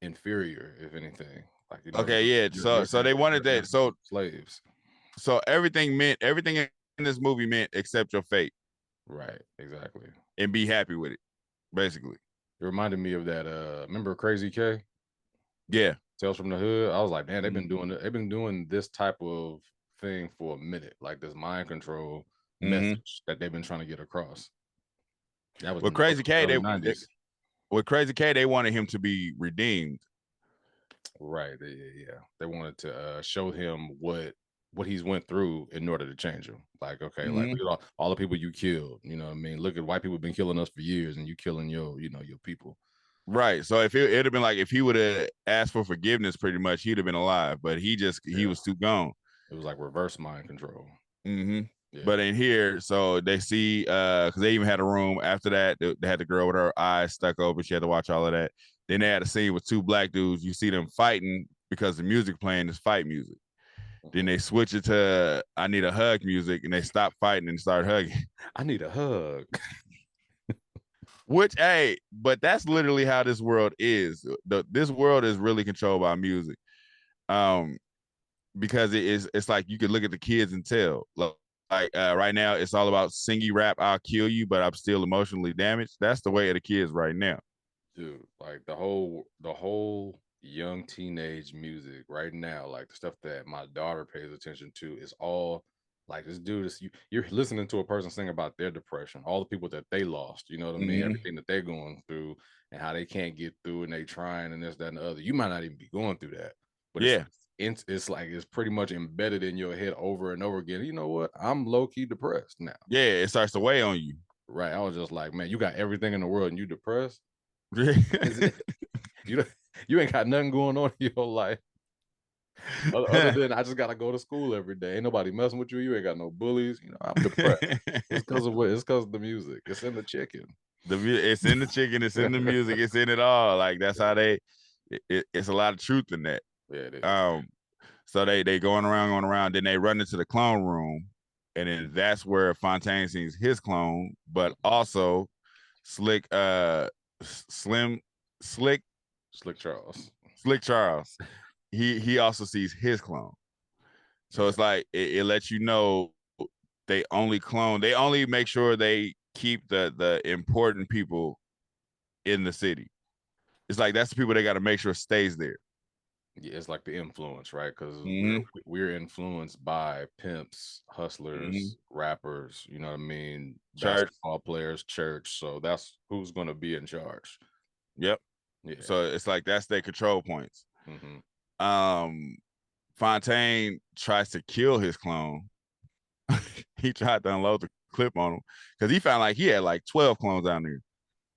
inferior, if anything. Like, you know, okay, yeah. So they wanted that. So slaves. So everything in this movie meant accept your fate. Right, exactly. And be happy with it, basically. It reminded me of that, remember Crazy K? Yeah. Tales from the Hood. I was like, man, they've been doing this type of thing for a minute, like this mind control message that they've been trying to get across. That was with Crazy K, they wanted him to be redeemed. Right. They wanted to show him what he's went through in order to change him. Like, okay, like look at all the people you killed. You know what I mean? Look at white people been killing us for years, and you killing your people. Right. So if it'd have been like if he would have asked for forgiveness, pretty much he'd have been alive. But he was too gone. It was like reverse mind control. Yeah. But in here, so they see because they even had a room after that. They had the girl with her eyes stuck open. She had to watch all of that. Then they had a scene with 2 black dudes. You see them fighting because the music playing is fight music. Then they switch it to I need a hug music, and they stop fighting and start hugging. I need a hug. Which, hey, but that's literally how this world is. This world is really controlled by music. Because it's like you could look at the kids and tell. Like right now, it's all about singy rap, I'll kill you, but I'm still emotionally damaged. That's the way of the kids right now. Dude, like the whole young teenage music right now, like the stuff that my daughter pays attention to, is all like this dude is you're listening to a person sing about their depression, all the people that they lost, you know what I mean, everything that they're going through and how they can't get through and they trying and this, that, and the other. You might not even be going through that, but it's like it's pretty much embedded in your head over and over again. You know what? I'm low-key depressed now. Yeah, it starts to weigh on you. Right. I was just like, man, you got everything in the world and you depressed. You ain't got nothing going on in your life. Other than I just gotta go to school every day. Ain't nobody messing with you. You ain't got no bullies. You know, I'm depressed. It's because of what? It's because of the music. It's in the chicken. It's in the chicken. It's in the music. It's in it all. Like that's how it's a lot of truth in that. Yeah, it is. So they going around. Then they run into the clone room, and then that's where Fontaine sees his clone, but also Slick Charles. He also sees his clone. So it's like it lets you know they only make sure they keep the important people in the city. It's like that's the people they got to make sure stays there. Yeah, it's like the influence, right? Because Mm-hmm. we're influenced by pimps, Mm-hmm. hustlers, rappers. You know what I mean? Church. Basketball players, church. So that's who's going to be in charge. Yep. Yeah. So it's like that's their control points. Mm-hmm. Fontaine tries to kill his clone. He tried to unload the clip on him because he found like he had like 12 clones down there.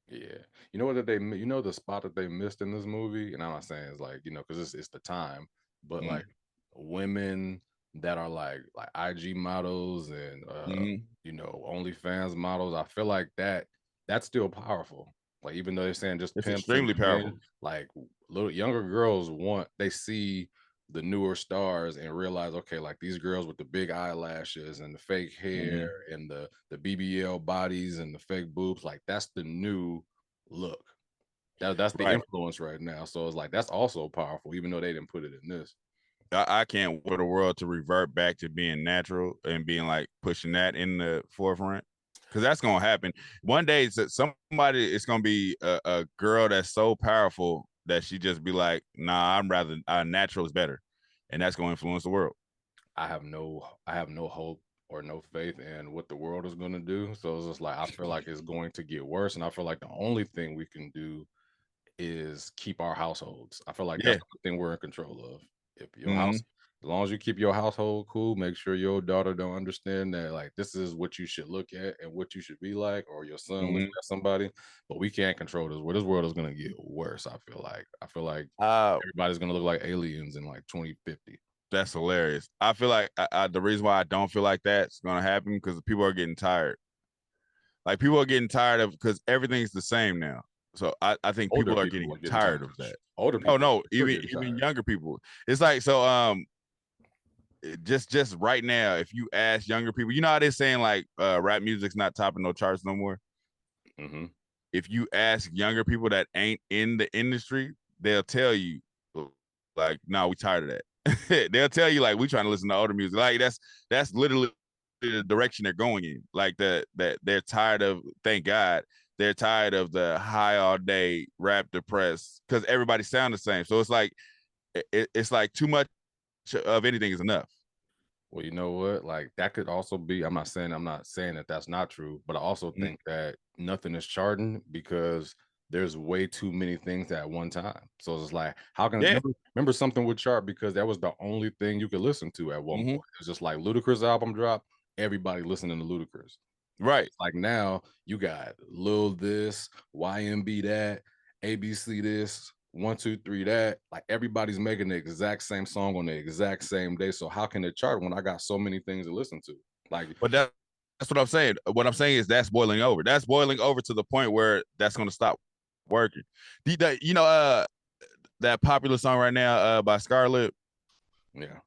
Yeah, you know what that you know the spot that they missed in this movie, and I'm not saying it's like because it's the time, but Mm-hmm. like women that are like IG models and Mm-hmm. OnlyFans models, I feel like that's still powerful. Like even though they're saying just It's pimps and extremely powerful. men, like little younger girls they see the newer stars and realize, okay, like these girls with the big eyelashes and the fake hair Mm-hmm. and the BBL bodies and the fake boobs, like that's the new look. That's the Right. influence right now. So it's like that's also powerful, even though they didn't put it in this. I can't wait for the world to revert back to being natural and being like pushing that in the forefront. Because that's gonna happen one day. Somebody it's gonna be a girl that's so powerful that she just be like, "Nah, I'm rather natural is better," and that's gonna influence the world. I have no hope or no faith in what the world is going to do. So it's just like I feel like it's going to get worse, and I feel like the only thing we can do is keep our households. I feel like that's Yeah. the thing we're in control of. If your house, Mm-hmm. as long as you keep your household cool, make sure your daughter don't understand that like this is what you should look at and what you should be like, or your son looking Mm-hmm. at somebody. But we can't control this. Where this world is going to get worse. I feel like. Uh, Everybody's going to look like aliens in like 2050. that's hilarious. I feel like the reason why I don't feel like that's gonna happen because people are getting tired. Like people are getting tired of because everything's the same now. So I think Older people are people getting are getting tired tired. of that. Older Oh people no, are still getting even tired. younger people. It's like so just right now, if you ask younger people, you know how they're saying like rap music's not topping no charts no more. Mm-hmm. If you ask younger people that ain't in the industry, they'll tell you like, no, we tired of that. They'll tell you like we trying to listen to older music. Like that's literally the direction they're going in. Like that they're tired of, thank God, they're tired of the high all day rap depressed because everybody sound the same. So it's like it's like too much of anything is enough. Well, you know what? Like that could also be. I'm not saying that that's not true, but I also Mm-hmm. think that nothing is charting because there's way too many things at one time. So it's like, how can Yeah. remember something would chart because that was the only thing you could listen to at one Mm-hmm. point. It's just like Ludacris album drop, everybody listening to Ludacris. Right. It's like now you got Lil this, YMB that, ABC this, 1, 2, 3 that. Like everybody's making the exact same song on the exact same day. So how can it chart when I got so many things to listen to? Like, But that's what I'm saying. What I'm saying is that's boiling over. That's boiling over to the point where that's going to stop working. That popular song right now by Scarlett. yeah,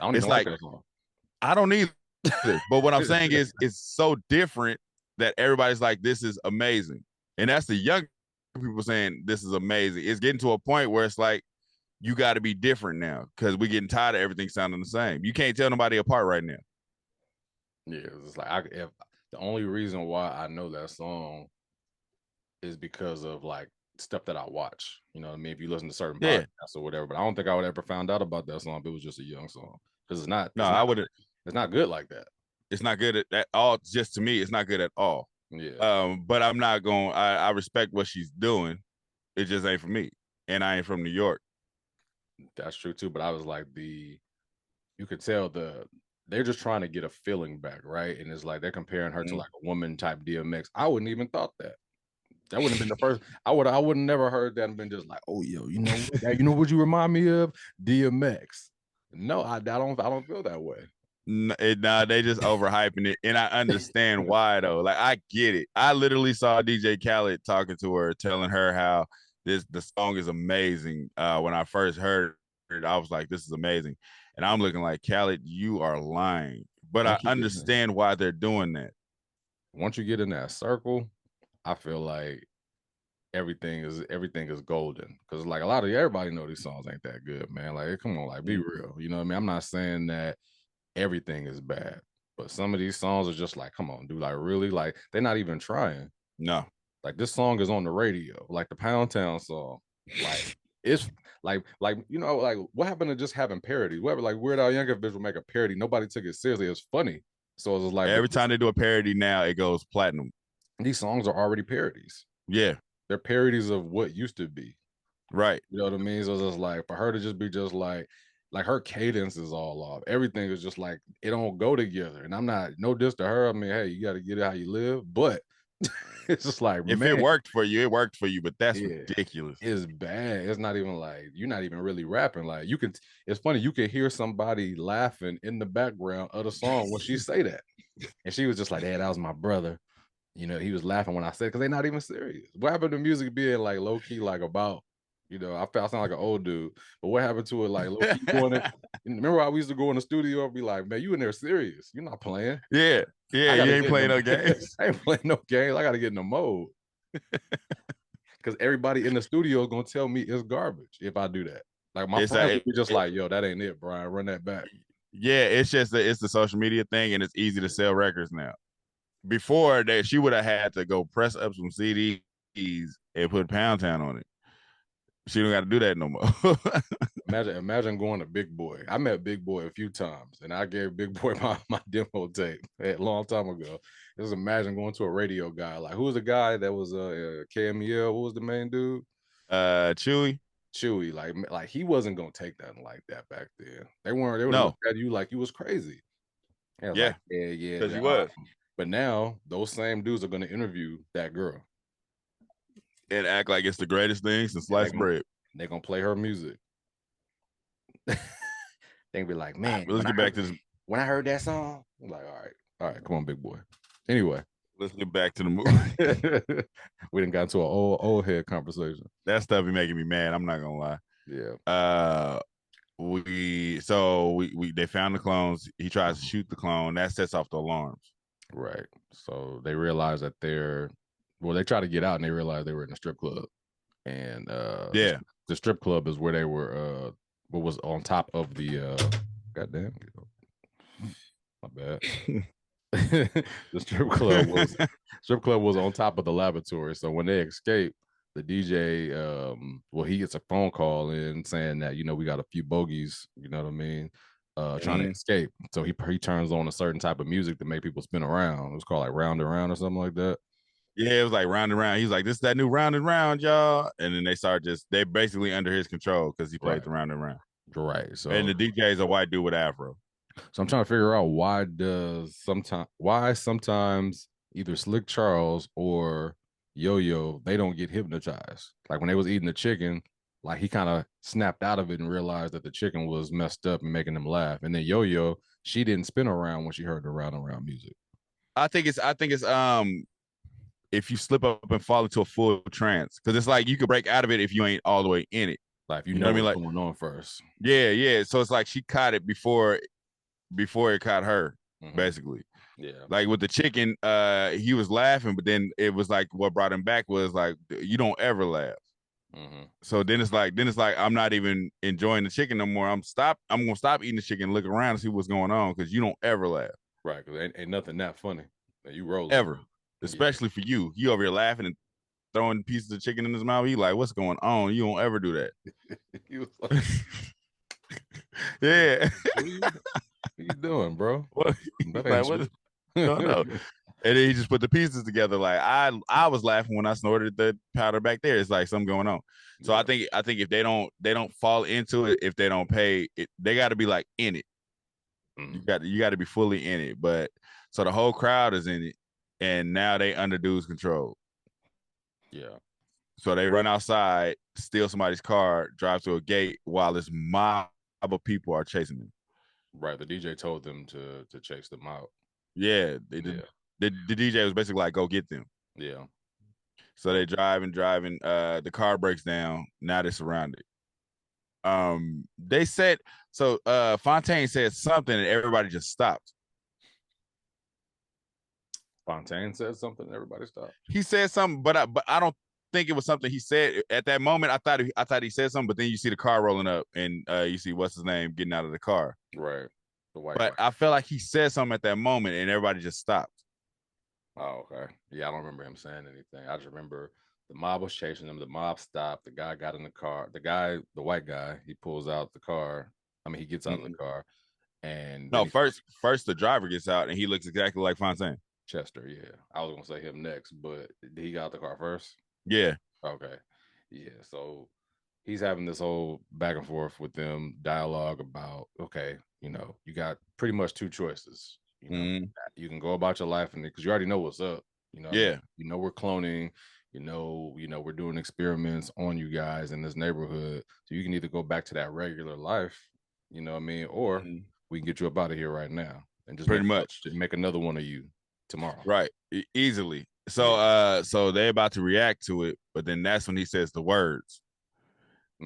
I don't It's even like like that song. I don't either. But what I'm saying is it's so different that everybody's like, this is amazing. And that's the young people saying this is amazing. It's getting to a point where it's like you got to be different now because we're getting tired of everything sounding the same. You can't tell nobody apart right now. Yeah, it's like if the only reason why I know that song is because of like stuff that I watch. You know what I mean? If you listen to certain Yeah. podcasts or whatever, but I don't think I would ever found out about that song if it was just a young song because No, I wouldn't. it's not good like that. It's not good at all. Just to me, it's not good at all. Yeah, But I'm not going. I respect what she's doing. It just ain't for me, and I ain't from New York. that's true too. But I was like you could tell they're just trying to get a feeling back, right? And it's like they're comparing her to Mm-hmm. like a woman type DMX. I wouldn't even thought that. That wouldn't have been the first. I would have never heard that and been just like, oh yo, you know what you remind me of? DMX. No, I don't feel that way. Nah, they just overhyping it, and I understand why though. Like I get it. I literally saw DJ Khaled talking to her, telling her how the song is amazing. When I first heard it, I was like, "This is amazing," and I'm looking like Khaled, you are lying. But I Once you get in there, understand why they're doing that. once you get in that circle, I feel like everything is golden because like a lot of everybody know these songs ain't that good, man. Like, come on, like be Mm-hmm. real. You know what I mean? I'm not saying that everything is bad, but some of these songs are just like, come on, dude, like really, like they're not even trying. No, Like this song is on the radio, like the Pound Town song. Like it's like you know, like what happened to just having parodies? Whatever, like Weird Al Yankovic would make a parody, nobody took it seriously. It was funny, so it was like, but Every time they do a parody now, it goes platinum. these songs are already parodies. Yeah, They're parodies of what used to be. right. You know what I mean? So it's just like for her to just be just like her cadence is all off. Everything is just like it don't go together. And I'm not no diss to her. I mean, hey, you got to get it how you live, but it's just like, If man, it worked for you, it worked for you. But that's yeah, ridiculous. it's bad. It's not even like you're not even really rapping. Like you can, it's funny. You can hear somebody laughing in the background of the song when she say that, and she was just like, "Hey, that was my brother." You know, he was laughing when I said because they're not even serious. What happened to music being like low key, like about, you know, I sound like an old dude, but what happened to it like low key going in? Remember how we used to go in the studio and be like, man, you in there serious? You're not playing. Yeah, I you gotta ain't get in playing no the, games. I ain't playing no games. I gotta get in the mode. Because everybody in the studio is gonna tell me it's garbage if I do that. Like my friends would be just like, yo, that ain't it, Brian. Run that back. Yeah, it's just it's the social media thing, and it's easy to sell records now. Before that, she would have had to go press up some CDs and put Pound Town on it. She don't got to do that no more. Imagine going to Big Boy. I met Big Boy a few times, and I gave Big Boy my demo tape a long time ago. Just imagine going to a radio guy. Like, who was the guy that was KMEL? What was the main dude? Chewy. Chewy. Like he wasn't gonna take nothing like that back then. They weren't. They would have No. looked at you like you was crazy. And I was Yeah. like, yeah. Because you was. But now those same dudes are gonna interview that girl And act like it's the greatest thing since sliced bread. They're gonna play her music. They be like, man, let's get back to this. When I heard that song, I'm like, all right, come on, Big Boy. Anyway, let's get back to the movie. We didn't got into an old head conversation. That stuff be making me mad. I'm not gonna lie. Yeah. They found the clones. He tries to shoot the clone. That sets off the alarms. Right. So they realize that they try to get out and they realize they were in a strip club. And the strip club is where they were what was on top of the goddamn, my bad. The strip club was on top of the laboratory. So when they escape, the DJ he gets a phone call in saying that, you know, we got a few bogeys, you know what I mean, trying to escape. So he turns on a certain type of music to make people spin around. It was called like Round and Round or something like that. Yeah, it was like Round and Round. He's like, this is that new Round and Round, y'all. And then they basically under his control because he played the Round and Round. Right. So and the DJ is a white dude with afro. So I'm trying to figure out why sometimes either Slick Charles or Yo-Yo, they don't get hypnotized. Like when they was eating the chicken, like he kind of snapped out of it and realized that the chicken was messed up and making them laugh. And then Yo-Yo, she didn't spin around when she heard the Round and Round music. I think it's if you slip up and fall into a full trance, because it's like you could break out of it if you ain't all the way in it. Like if you know what's going on first. Yeah. So it's like she caught it before it caught her, basically. Yeah. Like with the chicken, he was laughing, but then it was like what brought him back was like, you don't ever laugh. So then it's like I'm not even enjoying the chicken no more. I'm gonna stop eating the chicken, look around and see what's going on, because you don't ever laugh. Right, because ain't nothing that funny that you roll ever, especially for you. You over here laughing and throwing pieces of chicken in his mouth. He like, what's going on? You don't ever do that. He was like, yeah. What you doing, bro? What? No. And then he just put the pieces together. Like I was laughing when I snorted the powder back there. It's like something going on. So I think if they don't fall into it, if they don't pay it, they got to be like in it. You got to be fully in it. But so the whole crowd is in it, and now they under dude's control. Yeah. So they run outside, steal somebody's car, drive to a gate while this mob of people are chasing them. Right. The DJ told them to chase them out. Yeah. The DJ was basically like, go get them. Yeah. So they driving. The car breaks down. Now they're surrounded. They said so. Fontaine said something, and everybody just stopped. Fontaine said something, and everybody stopped. He said something, but I don't think it was something he said at that moment. I thought he said something, but then you see the car rolling up, and you see what's his name getting out of the car. Right. The white. But I felt like he said something at that moment, and everybody just stopped. Oh, okay. Yeah, I don't remember him saying anything. I just remember The mob was chasing them. The mob stopped. The guy got in the car. The white guy, he pulls out the car. I mean, he gets out of the car, and then No, he first the driver gets out and he looks exactly like Fontaine. Chester. Yeah, I was gonna say him next, but he got out the car first. Yeah. Okay, yeah. So he's having this whole back and forth with them dialogue about, okay, you got pretty much two choices. You can go about your life and because you already know what's up. I mean, Yeah. we're cloning. We're doing experiments on you guys in this neighborhood. So you can either go back to that regular life, you know what I mean, or we can get you up out of here right now and just Pretty much make another one of you tomorrow. right, easily. So so they're about to react to it, but then that's when he says the words.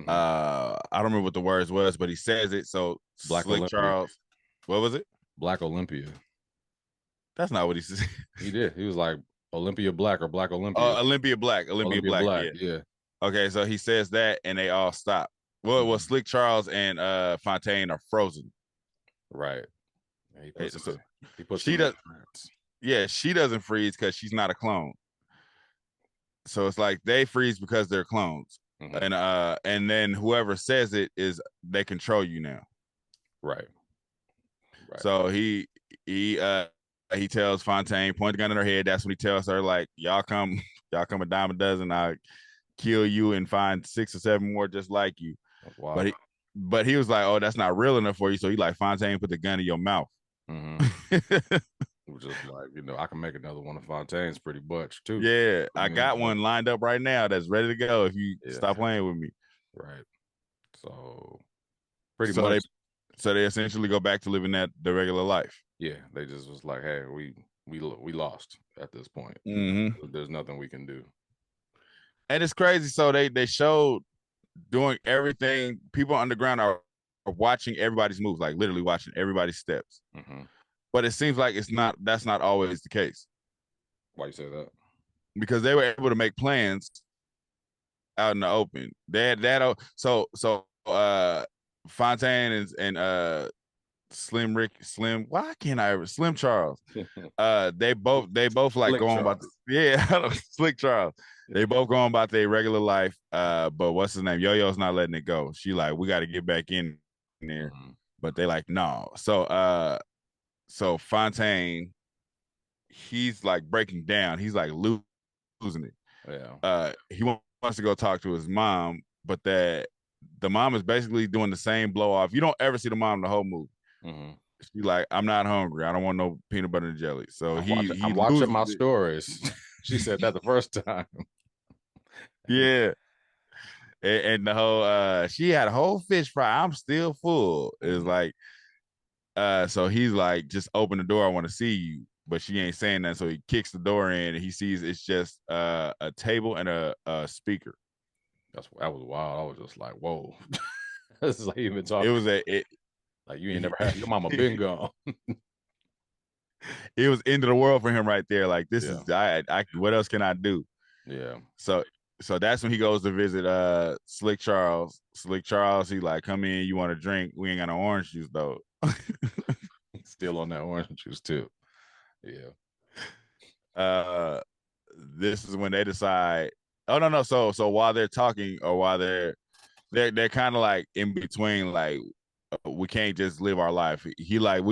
I don't remember what the words was, but he says it. So Black Slick Olympia. Charles, what was it? Black Olympia. That's not what he said. He did. He was like Olympia Black or Black Olympia. Olympia Black. Black. Yeah. Yeah. Okay, so he says that, and they all stop. Well, Slick Charles and Fontaine are frozen. Right. And he puts So she does. Yeah, she doesn't freeze because she's not a clone. So it's like they freeze because they're clones. And then whoever says it is they control you now. Right. So he tells Fontaine, point the gun in her head. That's when he tells her, like, y'all come a dime a dozen, I'll kill you and find 6 or 7 more just like you. Wow. But he was like, oh, that's not real enough for you. So he like, Fontaine, put the gun in your mouth. Just like, I can make another one of Fontaine's pretty much too. Yeah, I got one lined up right now that's ready to go if you stop playing with me. Right. So pretty much. So they essentially go back to living the regular life. Yeah, they just was like, hey, we lost at this point. There's nothing we can do. And it's crazy. So they showed doing everything. People underground are watching everybody's moves, like literally watching everybody's steps. But it seems like that's not always the case. Why you say that? Because they were able to make plans out in the open. Fontaine and Slim, why can't I ever Slim Charles? They both like Slick going Charles. About Slick Charles. They both going about their regular life. But what's his name? Yo-Yo's not letting it go. She like, we got to get back in there. But they like, no. So Fontaine, he's like breaking down. He's like losing it. Yeah. He wants to go talk to his mom, but the mom is basically doing the same blow off. You don't ever see the mom the whole movie. She's like, I'm not hungry. I don't want no peanut butter and jelly. So I'm watching my stories. She said that the first time. Yeah. And the whole she had a whole fish fry. I'm still full. It's like so he's like, just open the door, I want to see you. But she ain't saying that. So he kicks the door in and he sees it's just a table and a speaker. That was wild. I was just like, whoa. This is like you've been talking. It was like you ain't never had your mama been gone. It was end of the world for him right there. Like, this is I what else can I do? Yeah. So that's when he goes to visit Slick Charles. Slick Charles, he like, come in, you want a drink? We ain't got no orange juice though. Still on that orange juice too. Yeah. This is when they decide. Oh no. So while they're talking, or while they're kind of like in between, like, we can't just live our life. He like,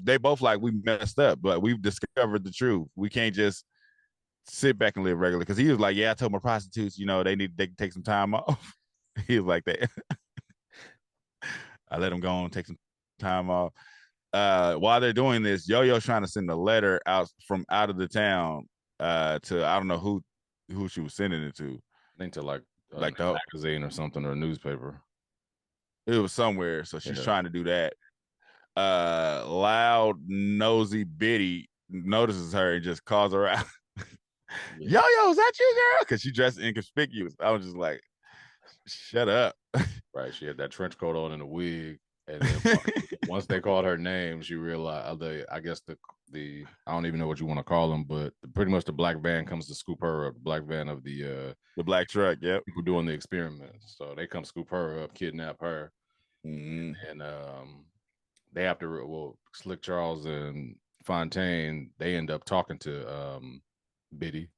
they both like, we messed up, but we've discovered the truth. We can't just sit back and live regular. Because he was like, yeah, I told my prostitutes, they can take some time off. He was like that. I let him go and take some time off. While they're doing this, Yo-Yo's trying to send a letter out of the town to, I don't know who she was sending it to. I think to like the magazine or something, or a newspaper. It was somewhere. So she's trying to do that. Loud, nosy Biddy notices her and just calls her out. Yo-Yo, is that you, girl? Because she dressed inconspicuous. I was just like, shut up. Right. She had that trench coat on and a wig. And then once they called her name, she realized, I guess the I don't even know what you want to call them, but pretty much the black van comes to scoop her up. The black van of the black truck, yep. People doing the experiments. So they come scoop her up, kidnap her. And they have to, Slick Charles and Fontaine, they end up talking to Biddy.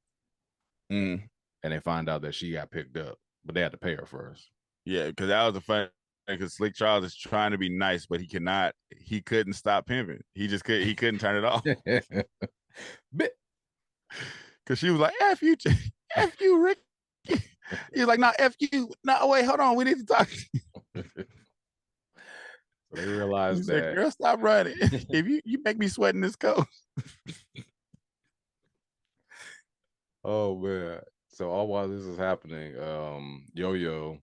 and they find out that she got picked up, but they had to pay her first. Yeah, because that was the fun. Because Slick Charles is trying to be nice, but he cannot. He couldn't stop pimping. He just could. He couldn't turn it off. Because she was like, "F you, F you, Rick." He was like, "No, F you. No, wait, hold on. We need to talk." They realized that. Said, girl, stop running. If you make me sweat in this coat. Oh man. So all while this is happening, Yo-Yo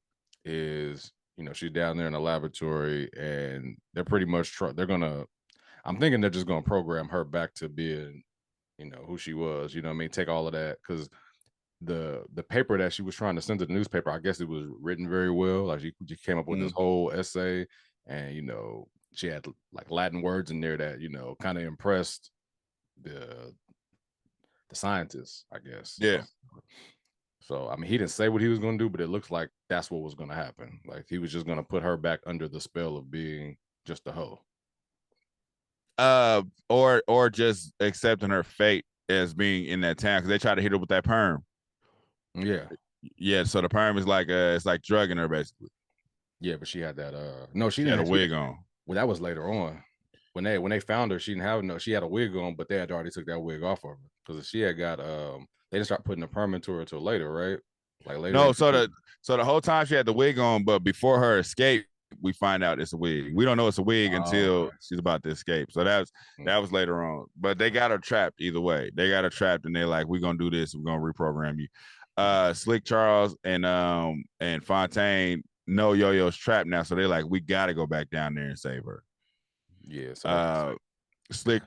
is, she's down there in the laboratory, and they're pretty much I'm thinking they're just gonna program her back to being, who she was, take all of that, because the paper that she was trying to send to the newspaper, I guess it was written very well. Like she came up with this whole essay, and she had like Latin words in there that kind of impressed the scientists, I guess. Yeah. So I mean, he didn't say what he was going to do, but it looks like that's what was going to happen. Like he was just going to put her back under the spell of being just a hoe. Or just accepting her fate as being in that town, because they try to hit her with that perm. Yeah. So the perm is like it's like drugging her basically. Yeah, but she had that no, she had didn't a wig on. Well, that was later on. When they found her, she didn't have she had a wig on, but they had already took that wig off of her, because she had got they didn't start putting the perm into her until later, right? Like later. No, so the whole time she had the wig on, but before her escape, we find out it's a wig. We don't know it's a wig until she's about to escape. So that was later on. But they got her trapped either way. They got her trapped, and they're like, "We're gonna do this. We're gonna reprogram you." Slick Charles and Fontaine know Yo-Yo's trapped now, so they're like, "We got to go back down there and save her." Yeah. So Slick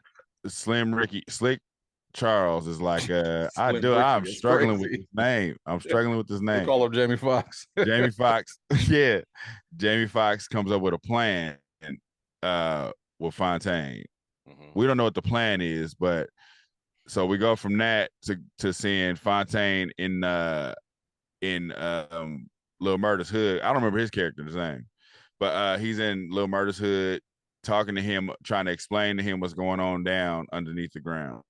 Charles is like, I'm struggling with this name. I'm struggling with this name. They call him Jamie Foxx. Jamie Foxx. Yeah. Jamie Foxx comes up with a plan with Fontaine. We don't know what the plan is, but so we go from that to seeing Fontaine in Lil Murda's hood. I don't remember his character's name, but he's in Lil Murda's hood, talking to him, trying to explain to him what's going on down underneath the ground.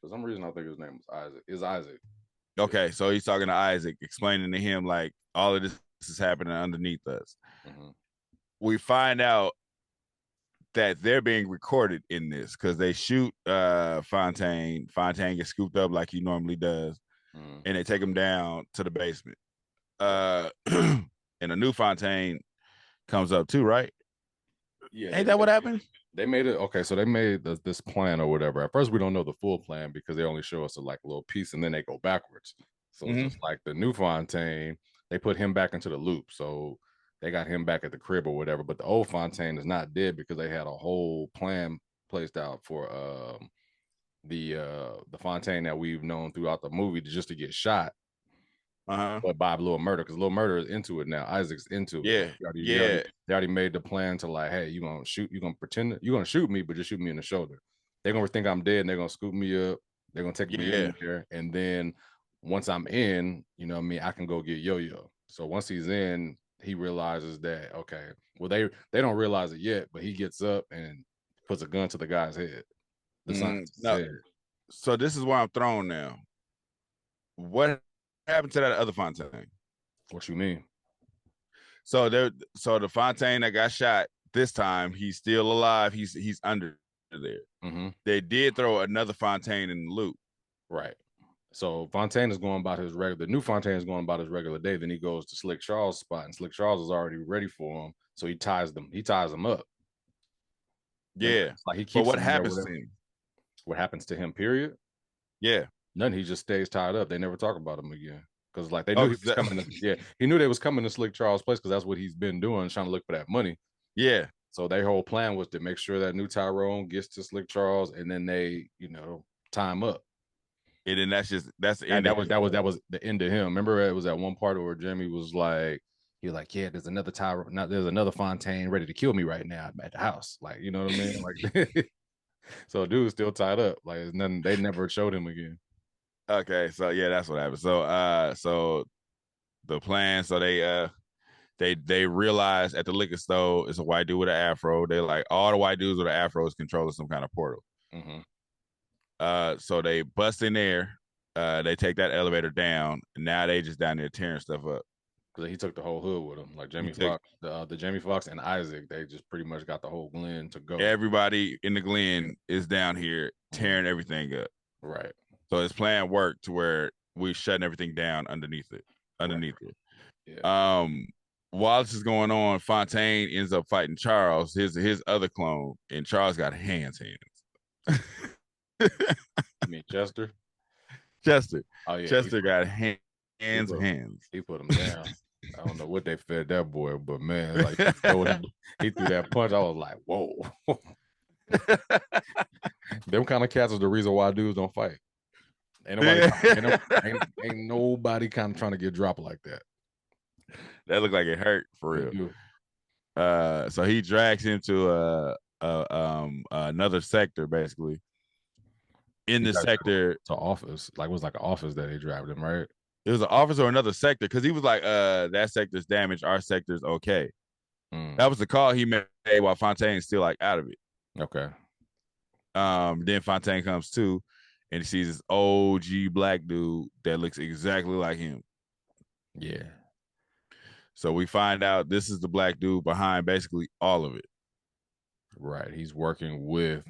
For some reason, I think his name was Isaac. Is Isaac? Okay, so he's talking to Isaac, explaining to him like all of this is happening underneath us. We find out that they're being recorded in this because they shoot Fontaine. Fontaine gets scooped up like he normally does, and they take him down to the basement. And a new Fontaine comes up too, right? Yeah. Ain't that what happened? They made it. Okay, so they made this plan or whatever. At first, we don't know the full plan because they only show us a little piece, and then they go backwards. So it's just like the new Fontaine, they put him back into the loop. So they got him back at the crib or whatever. But the old Fontaine is not dead because they had a whole plan placed out for the Fontaine that we've known throughout the movie just to get shot. But by Lil Murda, because Lil Murda is into it now. Isaac's into it. They already made the plan to like, hey, you're gonna pretend you're gonna shoot me, but just shoot me in the shoulder. They're gonna think I'm dead, and they're gonna scoop me up, they're gonna take me in there, and then once I'm in, I can go get Yo-Yo. So once he's in, he realizes that, okay, well, they don't realize it yet, but he gets up and puts a gun to the guy's head. Head. So this is why I'm thrown now. What happened to that other Fontaine? What you mean? So the Fontaine that got shot this time, he's still alive. He's under there. They did throw another Fontaine in the loop. Right. So Fontaine is going about the new Fontaine is going about his regular day. Then he goes to Slick Charles' spot, and Slick Charles is already ready for him. So he ties them up. Yeah. Like he keeps. But what happens to him? What happens to him? Period. Yeah. Nothing. He just stays tied up. They never talk about him again because like they knew he was coming. He knew they was coming to Slick Charles' place because that's what he's been doing, trying to look for that money. Yeah. So their whole plan was to make sure that new Tyrone gets to Slick Charles, and then they, tie him up. And then that's the end. That was the end of him. Remember, it was at one part where Jimmy was like, yeah, there's another Tyrone, there's another Fontaine ready to kill me right now at the house. Like, you know what I mean? Like, so dude's still tied up. Like, it's nothing. They never showed him again. Okay, so yeah, that's what happened. So the plan. So they realize at the liquor store it's a white dude with an afro. They like all the white dudes with an afro is controlling some kind of portal. So they bust in there They take that elevator down, and now they just down there tearing stuff up. Because he took the whole hood with him, like He Jamie took Foxx, the Jamie Foxx and Isaac. They just pretty much got the whole Glen to go. everybody in the Glen is down here tearing everything up. Right. So his plan worked to where we shutting everything down underneath it. Yeah. While this is going on, Fontaine ends up fighting Charles, his other clone, and Charles got hands. You mean Chester? Chester. Oh yeah. Chester got hands. He put him down. I don't know what they fed that boy, but man, like he threw that punch. I was like, whoa. Them kind of cats is the reason why dudes don't fight. Ain't nobody kind of trying to get dropped like that. That looked like it hurt for real. So he drags him to another sector, basically. In the sector to office, like it was like an office that they dragged him, right? It was an office or another sector, because he was like, that sector's damaged, our sector's okay. That was the call he made while Fontaine's still like out of it. Okay. Then Fontaine comes to, and he sees this OG black dude that looks exactly like him. Yeah. So we find out this is the black dude behind basically all of it. Right. He's working with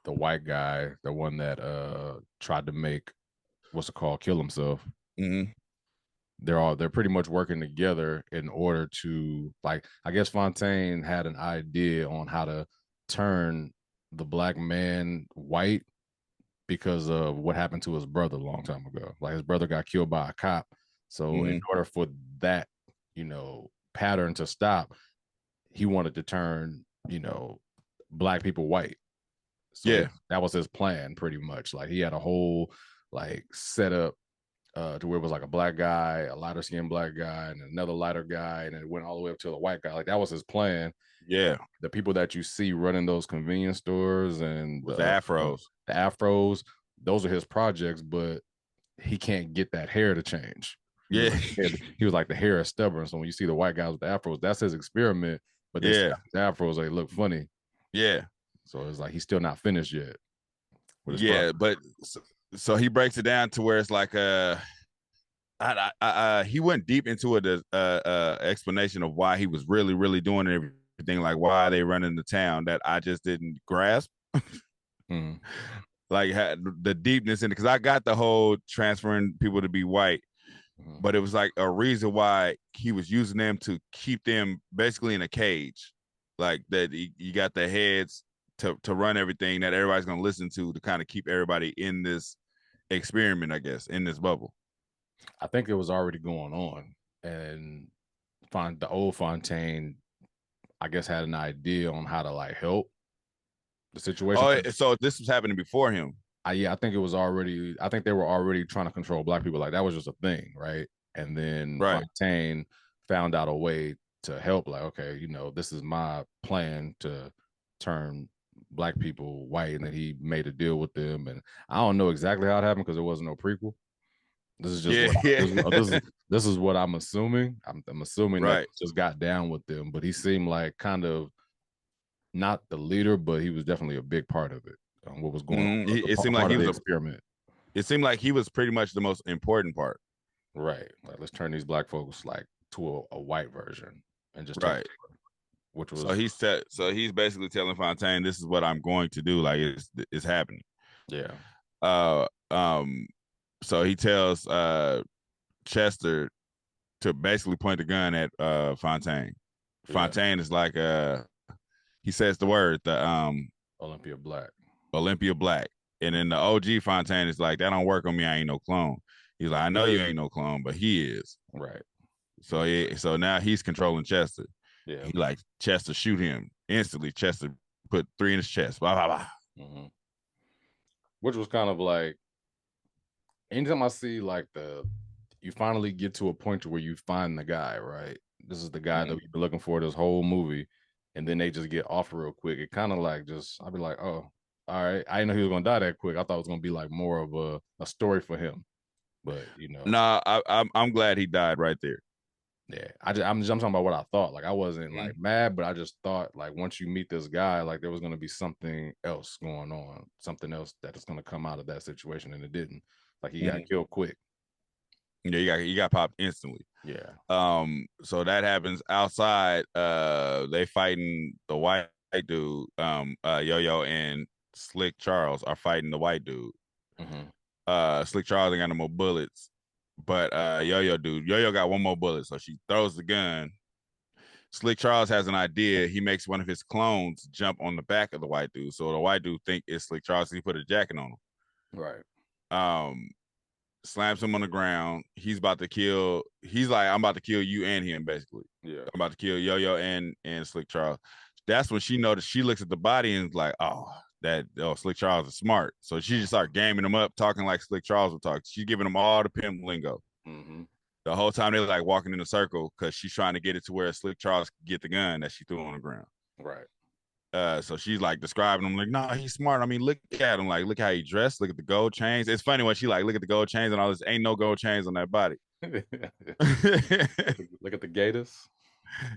the white guy, the one that tried to make kill himself. Mm-hmm. They're pretty much working together in order to, like, I guess Fontaine had an idea on how to turn the black man white because of what happened to his brother a long time ago. Like his brother got killed by a cop. So in order for that, pattern to stop, he wanted to turn, black people white. So that was his plan pretty much. Like he had a whole setup to where it was like a black guy, a lighter skinned black guy, and another lighter guy, and it went all the way up to the white guy. Like that was his plan. Yeah. The people that you see running those convenience stores and the afros, those are his projects, but he can't get that hair to change. He was like, the hair is stubborn. So when you see the white guys with the afros, that's his experiment. But the afros, they look funny. Yeah. So it's like he's still not finished yet. But so he breaks it down to where it's like he went deep into an explanation of why he was really, really doing everything, like why they running the town, that I just didn't grasp. Like the deepness in it, because I got the whole transferring people to be white, but it was like a reason why he was using them to keep them basically in a cage, like that you got the heads to run everything that everybody's gonna listen to kind of keep everybody in this experiment, I guess, in this bubble. I think it was already going on, and the old Fontaine, I guess, had an idea on how to help the situation. Oh, so this was happening before him. I think it was already. I think they were already trying to control black people. Like that was just a thing, right? And then Fontaine found out a way to help. Like, okay, this is my plan to turn black people white, and then he made a deal with them. And I don't know exactly how it happened because there wasn't no prequel. This is just this is what I'm assuming. I'm assuming that he just got down with them, but he seemed like kind of not the leader, but he was definitely a big part of it. What was going on? It seemed like he was an experiment. It seemed like he was pretty much the most important part. Right. Like, let's turn these black folks to a white version and just which was so he's basically telling Fontaine, this is what I'm going to do. Like it's happening. Yeah. So he tells Chester to basically point the gun at Fontaine. Fontaine is like he says the word, the Olympia Black. And then the OG Fontaine is like, that don't work on me. I ain't no clone. He's like, I know you ain't no clone, but he is. Right. So now he's controlling Chester. Yeah. He like, Chester, shoot him. Instantly, Chester put 3 in his chest. Blah, blah, blah. Mm-hmm. Which was kind of like, anytime I see you finally get to a point where you find the guy, right? This is the guy that we've been looking for this whole movie, and then they just get off real quick. It kind of I'd be like, oh, all right. I didn't know he was gonna die that quick. I thought it was gonna be like more of a story for him, but Nah, I'm glad he died right there. Yeah, I'm talking about what I thought. Like I wasn't mad, but I just thought once you meet this guy, there was gonna be something else going on, something else that is gonna come out of that situation, and it didn't. Like he got killed quick. Yeah, he got popped instantly. Yeah. So that happens outside. They fighting the white dude. Yo-Yo and Slick Charles are fighting the white dude. Slick Charles ain't got no more bullets, but Yo-Yo got one more bullet, so she throws the gun. Slick Charles has an idea. He makes one of his clones jump on the back of the white dude, so the white dude think it's Slick Charles. He put a jacket on him. Right. Slams him on the ground. He's about to kill. He's like, I'm about to kill you and him, basically. Yeah. I'm about to kill Yo-Yo and Slick Charles. That's when she noticed. She looks at the body and is like, Slick Charles is smart. So she just started gaming him up, talking like Slick Charles would talk. She's giving him all the pimp lingo. The whole time they're like walking in a circle because she's trying to get it to where Slick Charles could get the gun that she threw on the ground. Right. So she's like describing him like, no, he's smart. I mean, look at him. Like, look how he dressed. Look at the gold chains. It's funny when she like, look at the gold chains and all this. Ain't no gold chains on that body. Look at the gators.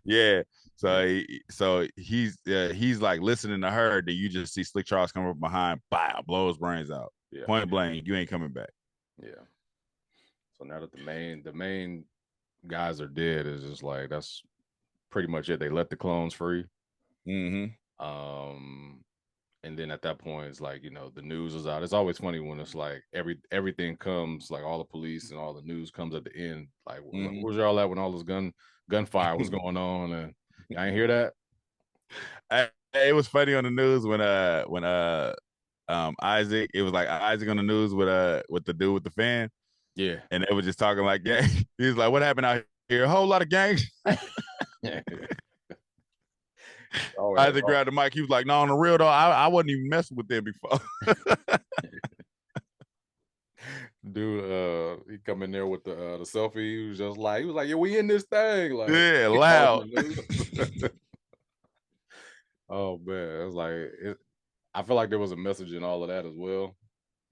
Yeah. So he's like listening to her. Then you just see Slick Charles come up behind, blow his brains out. Yeah. Point blank, you ain't coming back. Yeah. So now that the main guys are dead, is just like that's pretty much it. They let the clones free. And then at that point, it's like, the news is out. It's always funny when it's like everything comes, like all the police and all the news comes at the end. Like, where was y'all at when all this gunfire was going on? And I ain't hear that. It was funny on the news when Isaac, it was like Isaac on the news with the dude with the fan. Yeah. And they were just talking like gang. He was like, what happened out here? A whole lot of gangs. Isaac grabbed the mic. He was like, no, on the real though, I wasn't even messing with them before. Dude, he come in there with the selfie. He was like, yeah, we in this thing. Like, yeah, loud. Oh man, it was like I feel like there was a message in all of that as well.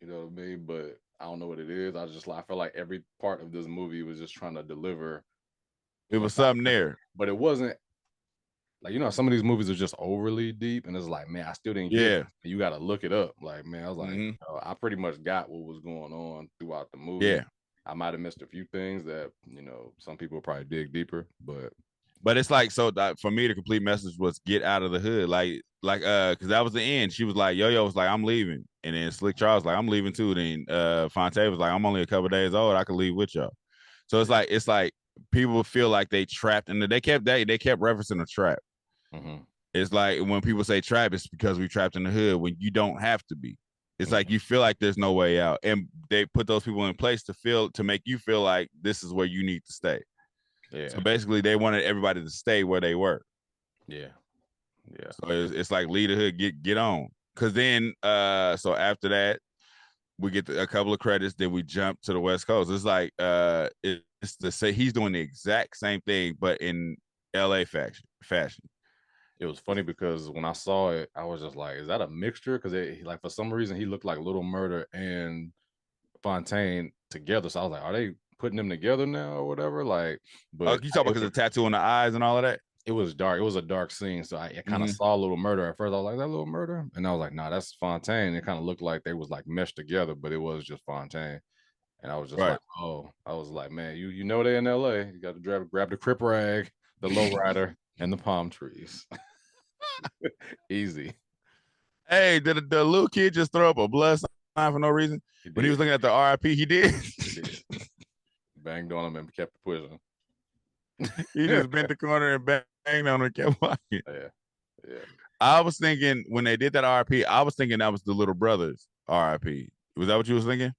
You know what I mean? But I don't know what it is. I feel like every part of this movie was just trying to deliver. It was something there, but it wasn't. Like, some of these movies are just overly deep, and it's like, man, I still didn't get it. You got to look it up. Like, man, I was like, I pretty much got what was going on throughout the movie. Yeah. I might have missed a few things that, some people probably dig deeper, but it's like, so that for me, the complete message was get out of the hood. Like, because that was the end. She was like, Yo-Yo was like, I'm leaving. And then Slick Charles was like, I'm leaving too. Then Fonte was like, I'm only a couple days old. I can leave with y'all. So it's like people feel like they trapped, and they kept referencing a trap. It's like when people say trap, it's because we trapped in the hood when you don't have to be. It's like you feel like there's no way out, and they put those people in place to make you feel like this is where you need to stay. Yeah. So basically, they wanted everybody to stay where they were. Yeah. Yeah. So it's like leave the hood, get on. Because then, so after that, we get a couple of credits. Then we jump to the West Coast. It's like it's to say he's doing the exact same thing, but in LA fashion. It was funny because when I saw it, I was just like, is that a mixture? Because like for some reason he looked like Little Murder and Fontaine together. So I was like, are they putting them together now or whatever? Like, but you talking about because the tattoo on the eyes and all of that? It was dark. It was a dark scene. So I kind of saw Little Murder at first. I was like, that Little Murder? And I was like, nah, that's Fontaine. It kind of looked like they was like meshed together, but it was just Fontaine. And I was just like, oh, I was like, man, you know they're in LA. You got to grab the Crip Rag, the lowrider, and the palm trees. Easy. Hey, did the little kid just throw up a blood sign for no reason? When he was looking at the RIP, he did. Banged on him and kept pushing. He just bent the corner and banged on him and kept walking. Yeah. I was thinking when they did that RIP, I was thinking that was the little brother's RIP. Was that what you was thinking?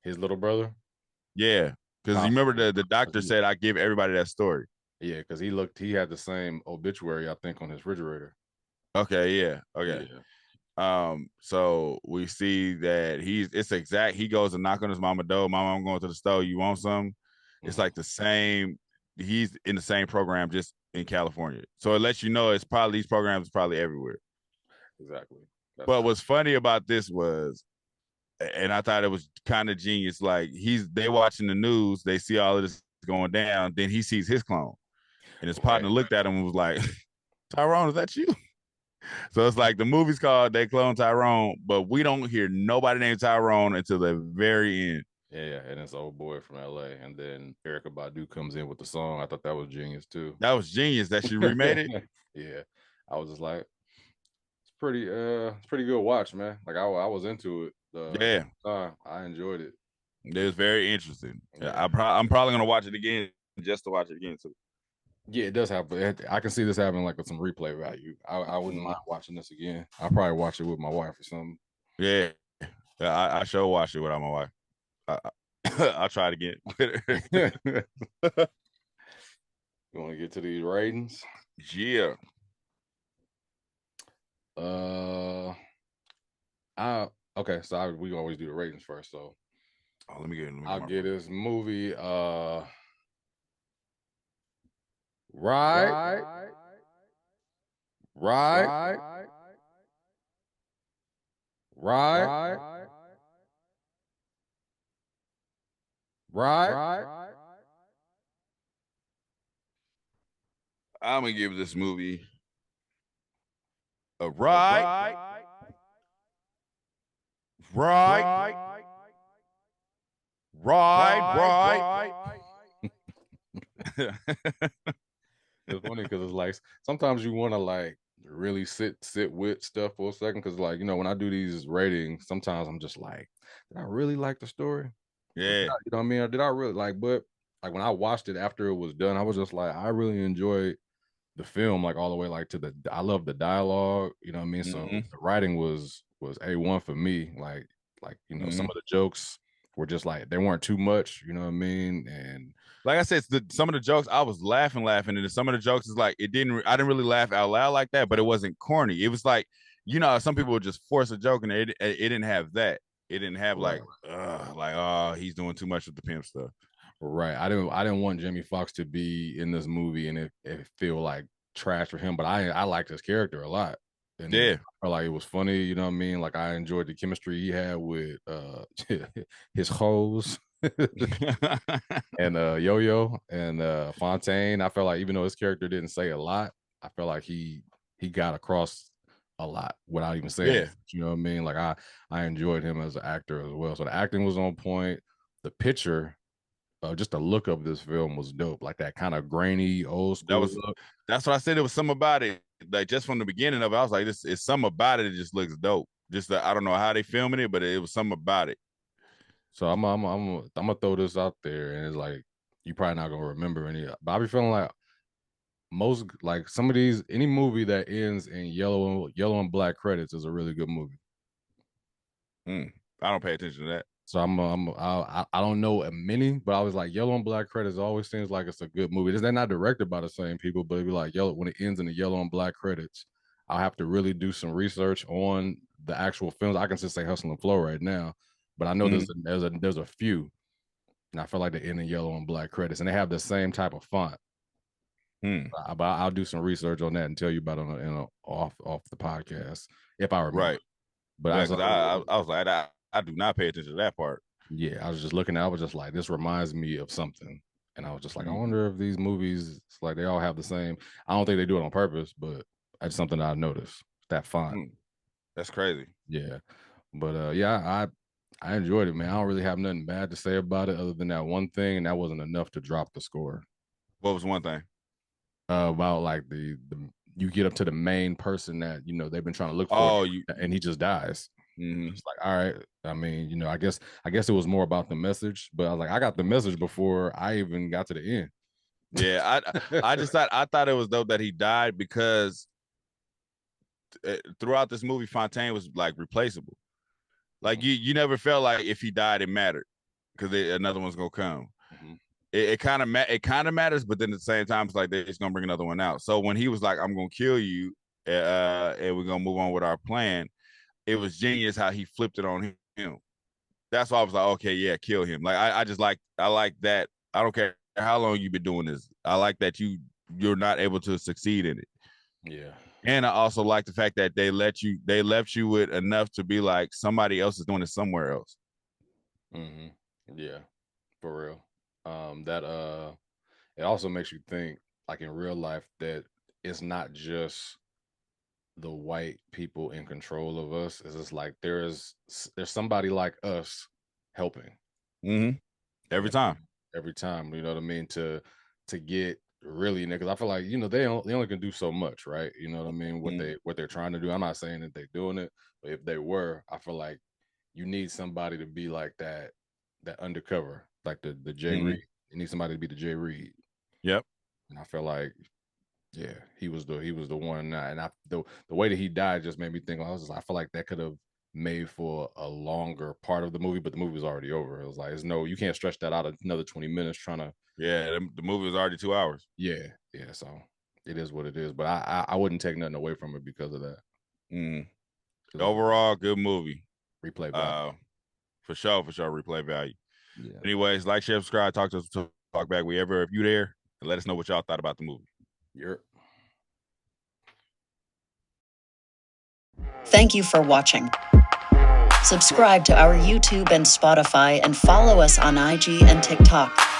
His little brother? Yeah. Because you remember the doctor said I give everybody that story. Yeah, because he had the same obituary, I think, on his refrigerator. Okay, yeah. Okay. Yeah. So we see that he goes to knock on his mama door. Mama, I'm going to the store. You want some? It's like the same, he's in the same program, just in California. So it lets you know these programs are probably everywhere. Exactly. But what's funny about this was, and I thought it was kind of genius, like they watching the news, they see all of this going down, then he sees his clone. And his partner looked at him and was like, Tyrone, is that you? So it's like the movie's called They Clone Tyrone, but we don't hear nobody named Tyrone until the very end. Yeah, and it's old boy from LA. And then Erykah Badu comes in with the song. I thought that was genius too. That was genius that she remade it. Yeah. I was just like, it's pretty good watch, man. Like I was into it. Yeah. I enjoyed it. It was very interesting. Yeah. I'm probably gonna watch it again just to watch it again too. Yeah, it does have. I can see this having like some replay value. I wouldn't mind watching this again. I'll probably watch it with my wife or something. Yeah, I sure watch it without my wife. I'll try it again. You want to get to these ratings? Yeah. Okay. So we always do the ratings first. So let me get. I'll get this movie. Right. I'm gonna give this movie a right. It's funny because it's like sometimes you want to like really sit with stuff for a second because like when I do these ratings, sometimes I'm just like, did I really like the story? Yeah, you know what I mean? Or did I really like? But like when I watched it after it was done, I was just like, I really enjoyed the film, like all the way like to the. I love the dialogue. You know what I mean? So the writing was A1 for me. Like some of the jokes were just like they weren't too much. You know what I mean? And like I said, some of the jokes I was laughing, and some of the jokes is like I didn't really laugh out loud like that, but it wasn't corny. It was like some people would just force a joke, and it didn't have that. It didn't have like oh, he's doing too much with the pimp stuff. Right. I didn't want Jamie Foxx to be in this movie and it feel like trash for him, but I liked his character a lot. And Yeah. I felt like it was funny, you know what I mean? Like I enjoyed the chemistry he had with his hoes and Yo-Yo and Fontaine. I felt like even though his character didn't say a lot, I felt like he got across a lot without even saying it. You know what I mean? Like I enjoyed him as an actor as well. So the acting was on point. The picture, just the look of this film was dope, like that kind of grainy old school look. That's what I said. It was something about it, like just from the beginning of it. I was like, this is something about it. It just looks dope. Just I don't know how they filming it, but it was something about it. So I'm gonna throw this out there, and it's like you probably not gonna remember any. But I be feeling like most like some of these any movie that ends in yellow and black credits is a really good movie. I don't pay attention to that. So I don't know many, but I was like yellow and black credits always seems like it's a good movie. They're not directed by the same people, but it'd be like yellow when it ends in the yellow and black credits. I'll have to really do some research on the actual films. I can just say Hustle and Flow right now, but I know there's a few, and I feel like they end in yellow and black credits, and they have the same type of font. But I'll do some research on that and tell you about it off the podcast if I remember. Right. But I was like, I do not pay attention to that part. Yeah, I was just looking. I was just like, this reminds me of something, and I was just like, I wonder if these movies, it's like they all have the same. I don't think they do it on purpose, but that's something I noticed. That font. That's crazy. Yeah, but yeah, I enjoyed it, man. I don't really have nothing bad to say about it other than that one thing, and that wasn't enough to drop the score. What was one thing? About like the you get up to the main person that they've been trying to look for, and he just dies. It's like, all right. I mean, I guess it was more about the message, but I was like, I got the message before I even got to the end. Yeah, I thought it was dope that he died because throughout this movie, Fontaine was like replaceable. Like you never felt like if he died, it mattered because another one's gonna come. It kind of matters, but then at the same time, it's like they're just gonna bring another one out. So when he was like, "I'm gonna kill you," and we're gonna move on with our plan, it was genius how he flipped it on him. That's why I was like, okay, yeah, kill him. Like I like that. I don't care how long you've been doing this. I like that you're not able to succeed in it. Yeah. And I also like the fact that they left you with enough to be like somebody else is doing it somewhere else. Yeah, for real. It also makes you think, like in real life, that it's not just the white people in control of us. It's just like there's somebody like us helping. Mm-hmm. Every time. Every time, you know what I mean? To get really, because I feel like, you know, they only can do so much, right? You know what I mean? What they're trying to do. I'm not saying that they're doing it, but if they were, I feel like you need somebody to be like that undercover, like the Jay Reed. You need somebody to be the Jay Reed. Yep. And I feel like, yeah, he was the one. And the way that he died just made me think. I feel like that could have made for a longer part of the movie, but the movie was already over. It was like, you can't stretch that out another 20 minutes trying to. Yeah, the movie was already 2 hours. Yeah. So it is what it is. But I wouldn't take nothing away from it because of that. Overall, good movie. Replay value. For sure, replay value. Yeah. Anyways, like, share, subscribe, talk to us, talk back wherever if you there, and let us know what y'all thought about the movie. Thank you for watching. Subscribe to our YouTube and Spotify and follow us on IG and TikTok.